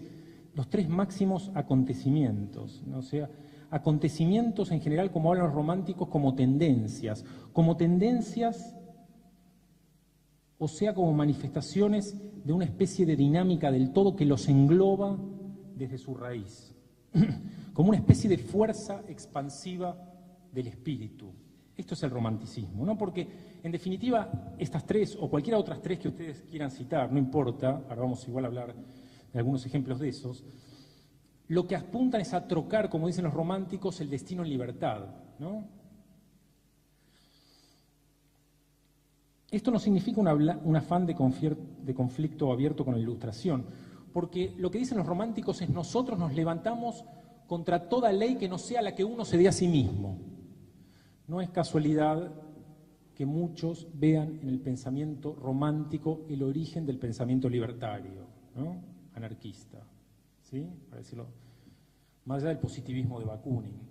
los 3 máximos acontecimientos, ¿no? O sea, acontecimientos en general, como hablan los románticos, como tendencias, o sea, como manifestaciones de una especie de dinámica del todo que los engloba desde su raíz, como una especie de fuerza expansiva del espíritu. Esto es el romanticismo, ¿no? Porque, en definitiva, estas 3 o cualquiera otras 3 que ustedes quieran citar, no importa, ahora vamos igual a hablar de algunos ejemplos de esos, lo que apuntan es a trocar, como dicen los románticos, el destino en libertad, ¿no? Esto no significa un afán de conflicto abierto con la Ilustración, porque lo que dicen los románticos es: nosotros nos levantamos contra toda ley que no sea la que uno se dé a sí mismo. No es casualidad que muchos vean en el pensamiento romántico el origen del pensamiento libertario, ¿no?, anarquista, ¿sí?, para decirlo, más allá del positivismo de Bakunin.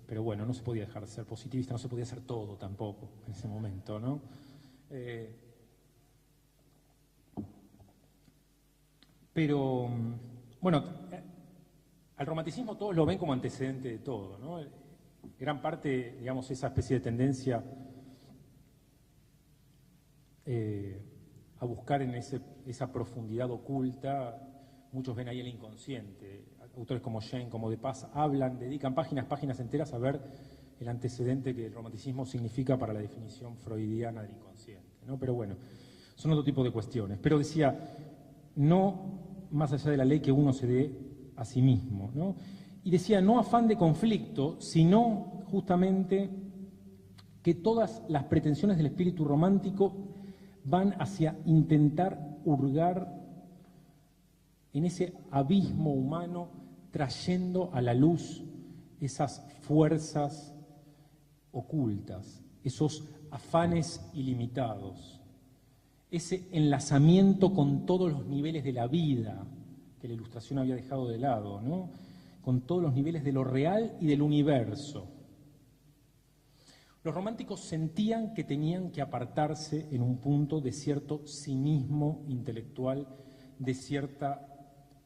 Pero bueno, no se podía dejar de ser positivista, no se podía hacer todo tampoco en ese momento, ¿no? Pero, bueno, al romanticismo todos lo ven como antecedente de todo, ¿no? Gran parte, digamos, esa especie de tendencia a buscar en esa profundidad oculta, muchos ven ahí el inconsciente. Autores como Jain, como De Paz, dedican páginas enteras a ver el antecedente que el romanticismo significa para la definición freudiana del inconsciente, ¿no? Pero bueno, son otro tipo de cuestiones. Pero decía, no más allá de la ley que uno se dé a sí mismo, ¿no? Y decía, no afán de conflicto, sino justamente que todas las pretensiones del espíritu romántico van hacia intentar hurgar en ese abismo humano, trayendo a la luz esas fuerzas ocultas, esos afanes ilimitados, ese enlazamiento con todos los niveles de la vida que la Ilustración había dejado de lado, ¿no? Con todos los niveles de lo real y del universo. Los románticos sentían que tenían que apartarse en un punto de cierto cinismo intelectual, de cierta,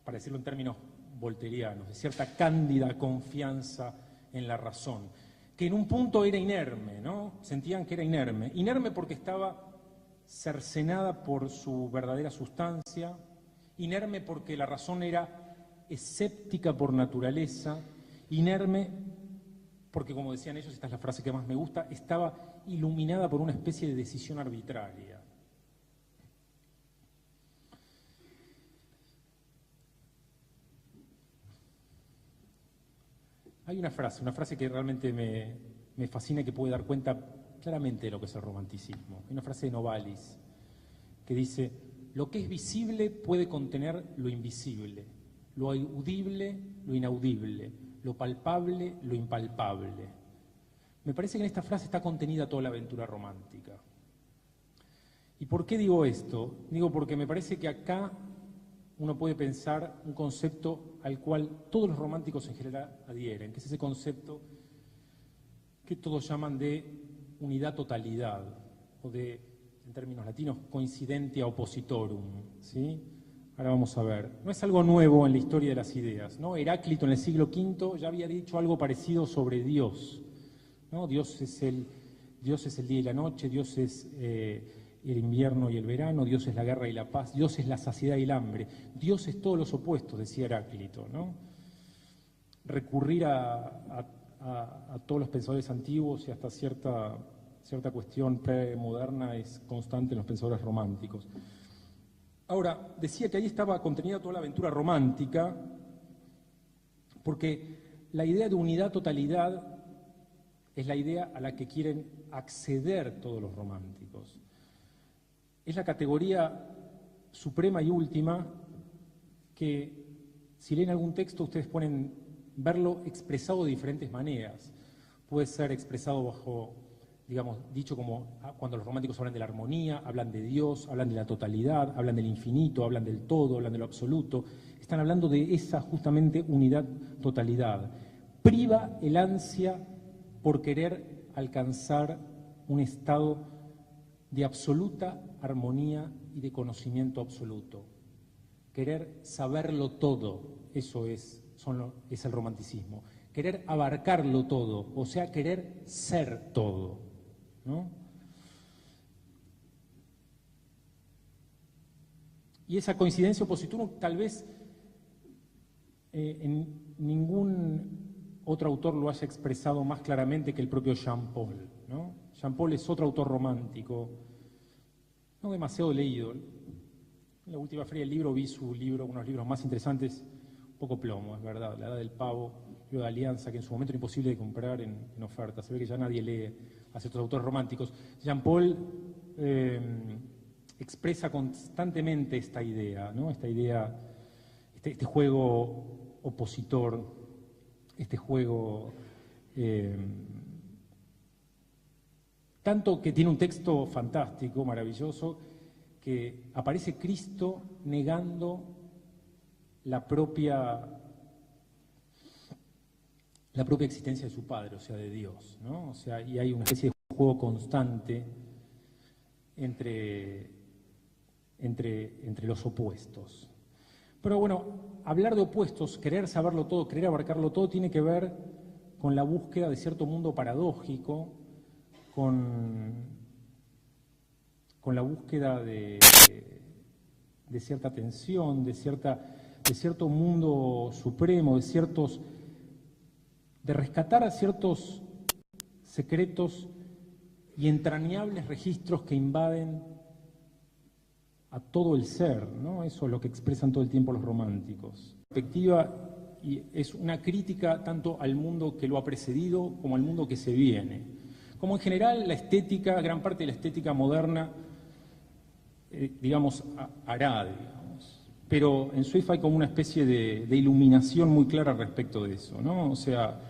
para decirlo en términos volterianos, de cierta cándida confianza en la razón, que en un punto era inerme, ¿no? Sentían que era inerme. Inerme porque estaba cercenada por su verdadera sustancia, inerme porque la razón era escéptica por naturaleza, inerme porque, como decían ellos, esta es la frase que más me gusta, estaba iluminada por una especie de decisión arbitraria. Hay una frase que realmente me fascina y que puede dar cuenta claramente de lo que es el romanticismo. Hay una frase de Novalis que dice: lo que es visible puede contener lo invisible, lo audible, lo inaudible, lo palpable, lo impalpable. Me parece que en esta frase está contenida toda la aventura romántica. ¿Y por qué digo esto? Digo porque me parece que acá uno puede pensar un concepto al cual todos los románticos en general adhieren, que es ese concepto que todos llaman de unidad-totalidad, o de, en términos latinos, coincidentia oppositorum, ¿sí? Ahora vamos a ver. No es algo nuevo en la historia de las ideas, ¿no? Heráclito en el siglo V ya había dicho algo parecido sobre Dios, ¿no? Dios es el día y la noche, Dios es el invierno y el verano, Dios es la guerra y la paz, Dios es la saciedad y el hambre, Dios es todos los opuestos, decía Heráclito, ¿no? Recurrir a todos los pensadores antiguos y hasta cierta cuestión premoderna es constante en los pensadores románticos. Ahora, decía que ahí estaba contenida toda la aventura romántica, porque la idea de unidad-totalidad es la idea a la que quieren acceder todos los románticos. Es la categoría suprema y última que, si leen algún texto, ustedes pueden verlo expresado de diferentes maneras. Puede ser expresado bajo, digamos, dicho como cuando los románticos hablan de la armonía, hablan de Dios, hablan de la totalidad, hablan del infinito, hablan del todo, hablan de lo absoluto. Están hablando de esa justamente unidad-totalidad. Priva el ansia por querer alcanzar un estado de absoluta armonía y de conocimiento absoluto. Querer saberlo todo, eso es el romanticismo. Querer abarcarlo todo, o sea, querer ser todo, ¿no? Y esa coincidencia opositora tal vez en ningún otro autor lo haya expresado más claramente que el propio Jean Paul, ¿no? Jean Paul es otro autor romántico, no demasiado leído. En la última feria del libro vi su libro, unos libros más interesantes, un poco plomo, es verdad, La Edad del Pavo, libro de Alianza, que en su momento era imposible de comprar en oferta. Se ve que ya nadie lee a ciertos autores románticos. Jean Paul expresa constantemente esta idea, ¿no? Esta idea, este juego opositor, este juego tanto que tiene un texto fantástico, maravilloso, que aparece Cristo negando la propia existencia de su Padre, o sea, de Dios, ¿no? O sea, y hay una especie de juego constante entre los opuestos. Pero bueno, hablar de opuestos, querer saberlo todo, querer abarcarlo todo, tiene que ver con la búsqueda de cierto mundo paradójico, con la búsqueda de cierta tensión, de cierto mundo supremo, de rescatar ciertos secretos y entrañables registros que invaden a todo el ser, ¿no? Eso es lo que expresan todo el tiempo los románticos. La perspectiva y es una crítica tanto al mundo que lo ha precedido como al mundo que se viene. Como en general la estética, gran parte de la estética moderna, digamos, hará, digamos. Pero en Swift hay como una especie de iluminación muy clara respecto de eso, ¿no? O sea,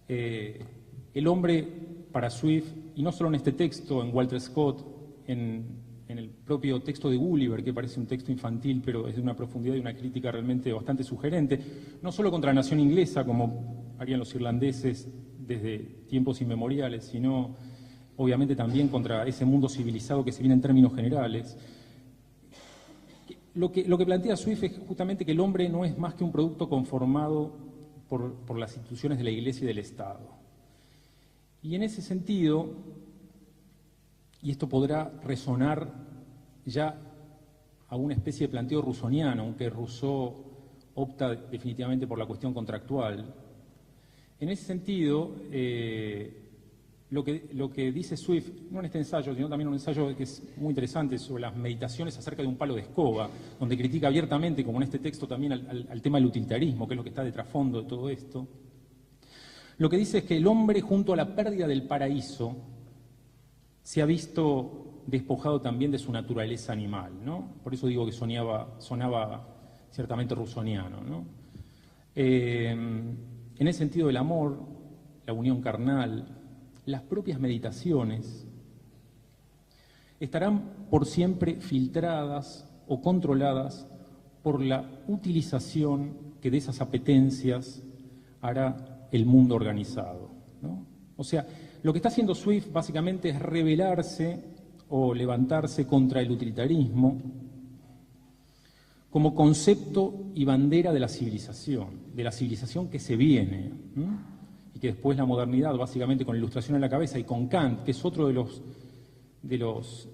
el hombre para Swift, y no solo en este texto, en Walter Scott, en el propio texto de Gulliver, que parece un texto infantil, pero es de una profundidad y una crítica realmente bastante sugerente, no solo contra la nación inglesa, como harían los irlandeses desde tiempos inmemoriales, sino obviamente también contra ese mundo civilizado que se viene en términos generales. Lo que plantea Swift es justamente que el hombre no es más que un producto conformado por las instituciones de la Iglesia y del Estado. Y en ese sentido, y esto podrá resonar ya a una especie de planteo rusoniano, aunque Rousseau opta definitivamente por la cuestión contractual. En ese sentido, lo que dice Swift, no en este ensayo, sino también un ensayo que es muy interesante sobre las meditaciones acerca de un palo de escoba, donde critica abiertamente, como en este texto también, al tema del utilitarismo, que es lo que está de trasfondo de todo esto. Lo que dice es que el hombre, junto a la pérdida del paraíso, se ha visto despojado también de su naturaleza animal, ¿no? Por eso digo que sonaba ciertamente rusoniano, ¿no? En ese sentido, el amor, la unión carnal, las propias meditaciones estarán por siempre filtradas o controladas por la utilización que de esas apetencias hará el mundo organizado, ¿no? O sea, lo que está haciendo Swift básicamente es rebelarse o levantarse contra el utilitarismo como concepto y bandera de la civilización que se viene, ¿no? Y que después la modernidad, básicamente con la Ilustración en la cabeza y con Kant, que es otro de los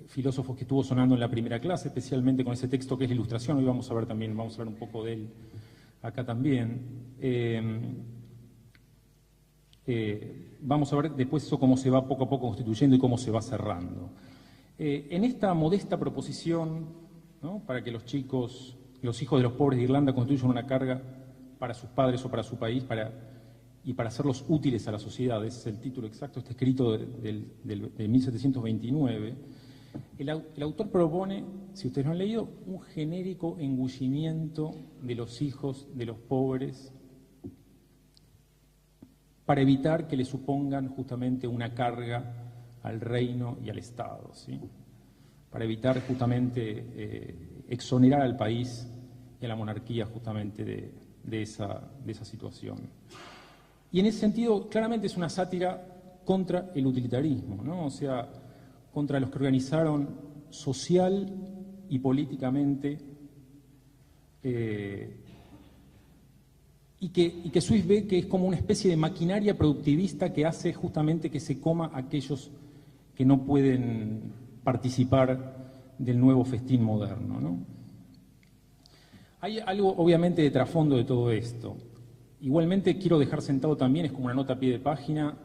filósofos que estuvo sonando en la primera clase, especialmente con ese texto que es la Ilustración, hoy vamos a ver un poco de él acá también. Vamos a ver después eso cómo se va poco a poco constituyendo y cómo se va cerrando. En esta modesta proposición, ¿no?, para que los hijos de los pobres de Irlanda constituyan una carga para sus padres o para su país y para hacerlos útiles a la sociedad, ese es el título exacto, está escrito de 1729, el autor propone, si ustedes lo han leído, un genérico engullimiento de los hijos de los pobres para evitar que le supongan justamente una carga al reino y al Estado, ¿sí? Para evitar justamente exonerar al país y a la monarquía justamente de esa situación. Y en ese sentido, claramente es una sátira contra el utilitarismo, ¿no? O sea, contra los que organizaron social y políticamente y que Swift ve que es como una especie de maquinaria productivista que hace justamente que se coma a aquellos que no pueden participar del nuevo festín moderno, ¿no? Hay algo obviamente de trasfondo de todo esto. Igualmente quiero dejar sentado también, es como una nota a pie de página,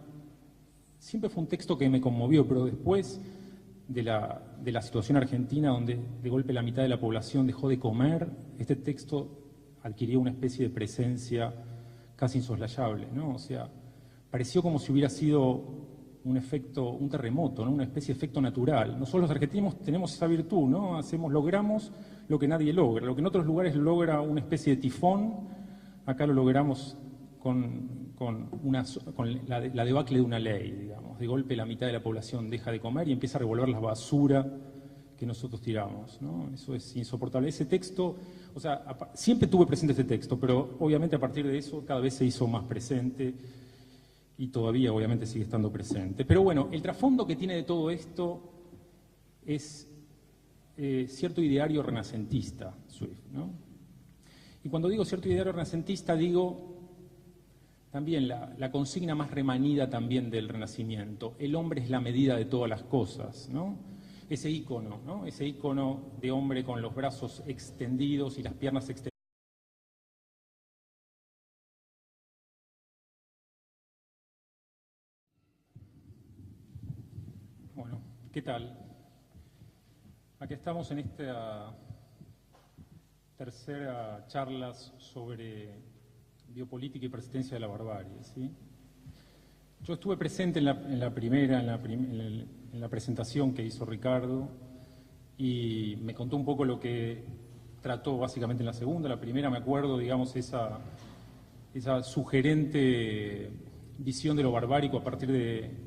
siempre fue un texto que me conmovió, pero después de la situación argentina, donde de golpe la mitad de la población dejó de comer, este texto adquirió una especie de presencia casi insoslayable, ¿no? O sea, pareció como si hubiera sido un terremoto, ¿no? Una especie de efecto natural. Nosotros los argentinos tenemos esa virtud, ¿no? Logramos lo que nadie logra. Lo que en otros lugares logra una especie de tifón, acá lo logramos con la debacle de una ley, digamos. De golpe la mitad de la población deja de comer y empieza a revolver la basura que nosotros tiramos, ¿no? Eso es insoportable. Ese texto, o sea, siempre tuve presente este texto, pero obviamente a partir de eso cada vez se hizo más presente y todavía obviamente sigue estando presente. Pero bueno, el trasfondo que tiene de todo esto es cierto ideario renacentista, Swift, ¿no? Y cuando digo cierto ideario renacentista, digo también la consigna más remanida también del Renacimiento: el hombre es la medida de todas las cosas, ¿no? Ese ícono, ¿no? Ese ícono de hombre con los brazos extendidos y las piernas extendidas. ¿Qué tal? Aquí estamos en esta tercera charla sobre biopolítica y persistencia de la barbarie, ¿sí? Yo estuve presente en la presentación que hizo Ricardo y me contó un poco lo que trató básicamente en la segunda. La primera, me acuerdo, digamos, esa sugerente visión de lo barbárico a partir de,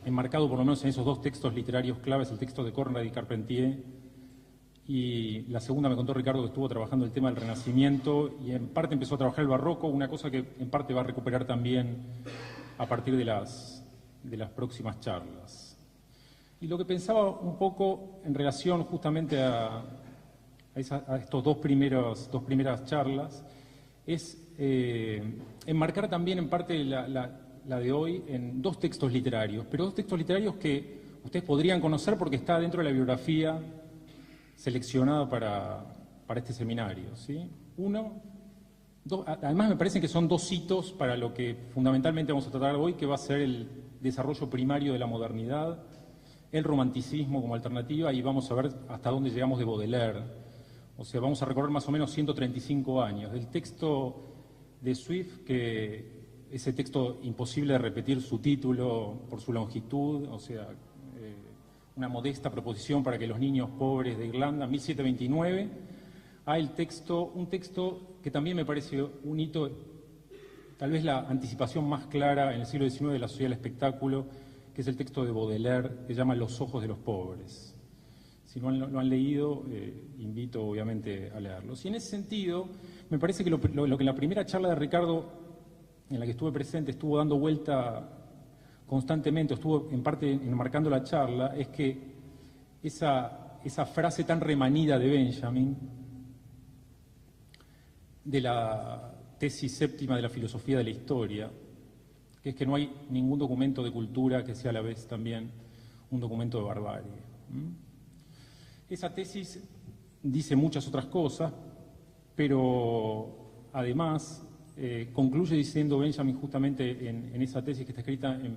enmarcado por lo menos en esos dos textos literarios claves, el texto de Cornrad y Carpentier, y la segunda me contó Ricardo que estuvo trabajando el tema del Renacimiento y en parte empezó a trabajar el barroco, una cosa que en parte va a recuperar también a partir de las próximas charlas. Y lo que pensaba un poco en relación justamente a estos dos primeras charlas es enmarcar también en parte la de hoy en dos textos literarios, pero dos textos literarios que ustedes podrían conocer porque está dentro de la bibliografía seleccionada para este seminario, ¿sí? Además me parecen que son dos hitos para lo que fundamentalmente vamos a tratar hoy, que va a ser el desarrollo primario de la modernidad, el romanticismo como alternativa, y vamos a ver hasta dónde llegamos de Baudelaire. O sea, vamos a recorrer más o menos 135 años. Del texto de Swift, que ese texto imposible de repetir su título por su longitud, o sea, una modesta proposición para que los niños pobres de Irlanda, 1729, a un texto que también me parece un hito, tal vez la anticipación más clara en el siglo XIX de la sociedad del espectáculo, que es el texto de Baudelaire, que se llama Los ojos de los pobres. Si no lo han leído, invito obviamente a leerlos. Y en ese sentido, me parece que lo que en la primera charla de Ricardo, en la que estuve presente, estuvo dando vuelta constantemente, estuvo en parte enmarcando la charla, es que esa frase tan remanida de Benjamin, de la tesis séptima de la filosofía de la historia, que es que no hay ningún documento de cultura que sea a la vez también un documento de barbarie. Esa tesis dice muchas otras cosas, pero además concluye diciendo Benjamin justamente en esa tesis que está escrita en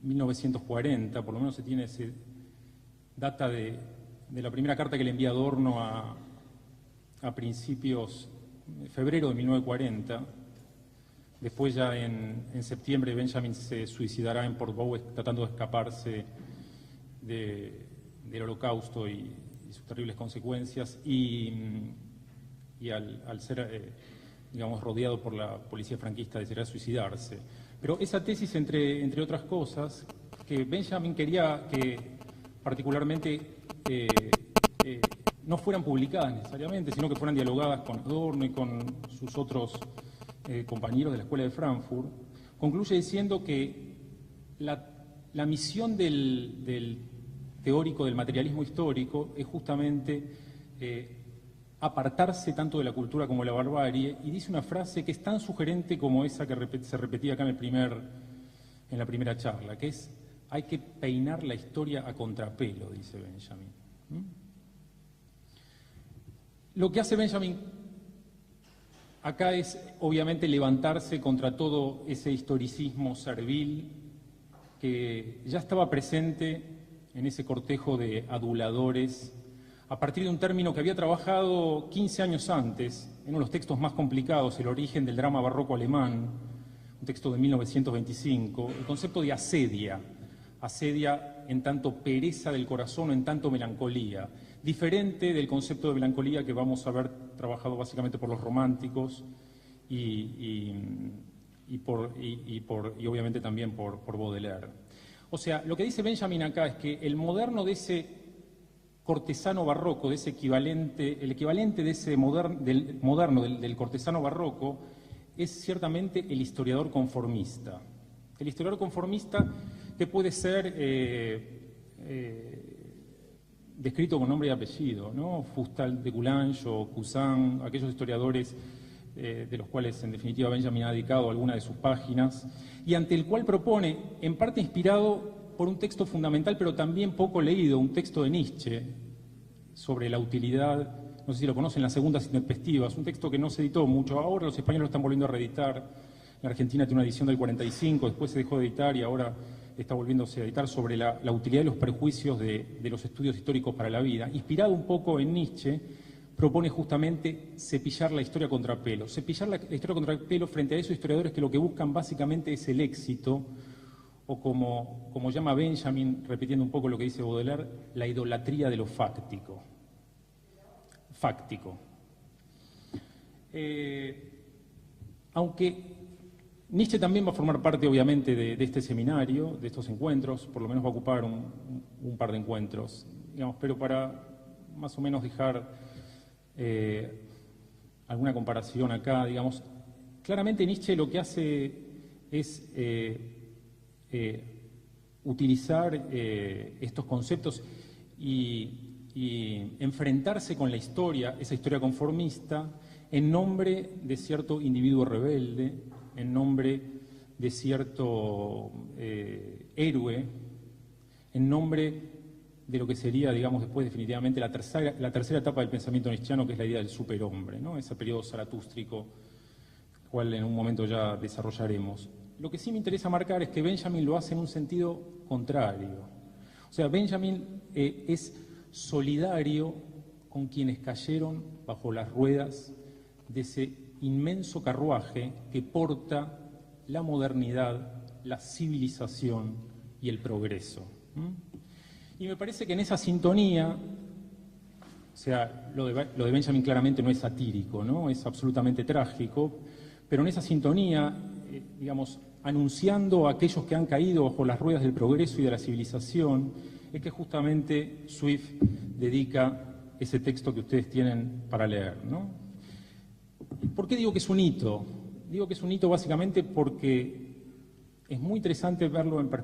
1940, por lo menos se tiene data de la primera carta que le envía Adorno a principios de febrero de 1940. Después ya en septiembre Benjamin se suicidará en Port Bow tratando de escaparse del Holocausto y sus terribles consecuencias, y al ser digamos, rodeado por la policía franquista, decidirá suicidarse. Pero esa tesis, entre otras cosas, que Benjamin quería que particularmente no fueran publicadas necesariamente, sino que fueran dialogadas con Adorno y con sus otros compañeros de la Escuela de Frankfurt, concluye diciendo que la misión del teórico del materialismo histórico es justamente apartarse tanto de la cultura como de la barbarie, y dice una frase que es tan sugerente como esa que se repetía acá en la primera charla, que es: hay que peinar la historia a contrapelo, dice Benjamin. Lo que hace Benjamin acá es, obviamente, levantarse contra todo ese historicismo servil que ya estaba presente en ese cortejo de aduladores, a partir de un término que había trabajado 15 años antes, en uno de los textos más complicados, El origen del drama barroco alemán, un texto de 1925, el concepto de asedia en tanto pereza del corazón o en tanto melancolía, diferente del concepto de melancolía que vamos a ver trabajado básicamente por los románticos y obviamente también por Baudelaire. O sea, lo que dice Benjamin acá es que el moderno de ese cortesano barroco, de ese el equivalente de ese del cortesano barroco, es ciertamente el historiador conformista. El historiador conformista que puede ser descrito con nombre y apellido, ¿no? Fustal de Coulanges o Cousin, aquellos historiadores de los cuales en definitiva Benjamin ha dedicado alguna de sus páginas, y ante el cual propone, en parte inspirado por un texto fundamental pero también poco leído, un texto de Nietzsche sobre la utilidad, no sé si lo conocen, Las segundas intempestivas, un texto que no se editó mucho, ahora los españoles lo están volviendo a reeditar. En Argentina tiene una edición del 45, después se dejó de editar y ahora está volviéndose a editar, sobre la utilidad y los perjuicios de los estudios históricos para la vida, inspirado un poco en Nietzsche, propone justamente cepillar la historia contrapelo. Cepillar la historia contrapelo frente a esos historiadores que lo que buscan básicamente es el éxito, o como llama Benjamin, repitiendo un poco lo que dice Baudelaire, la idolatría de lo fáctico. Aunque Nietzsche también va a formar parte, obviamente, de este seminario, de estos encuentros, por lo menos va a ocupar un par de encuentros, digamos, pero para más o menos dejar alguna comparación acá, digamos, claramente Nietzsche lo que hace es utilizar estos conceptos y enfrentarse con la historia, esa historia conformista, en nombre de cierto individuo rebelde, en nombre de cierto héroe, en nombre de lo que sería, digamos, después definitivamente la tercera etapa del pensamiento nietzscheano, que es la idea del superhombre, ¿no? Ese periodo zaratústrico, cual en un momento ya desarrollaremos. Lo que sí me interesa marcar es que Benjamin lo hace en un sentido contrario. O sea, Benjamin es solidario con quienes cayeron bajo las ruedas de ese inmenso carruaje que porta la modernidad, la civilización y el progreso. Y me parece que en esa sintonía, o sea, lo de Benjamin claramente no es satírico, ¿no? Es absolutamente trágico, pero en esa sintonía, digamos, anunciando a aquellos que han caído bajo las ruedas del progreso y de la civilización, es que justamente Swift dedica ese texto que ustedes tienen para leer, ¿no? ¿Por qué digo que es un hito? Digo que es un hito básicamente porque es muy interesante verlo en perspectiva.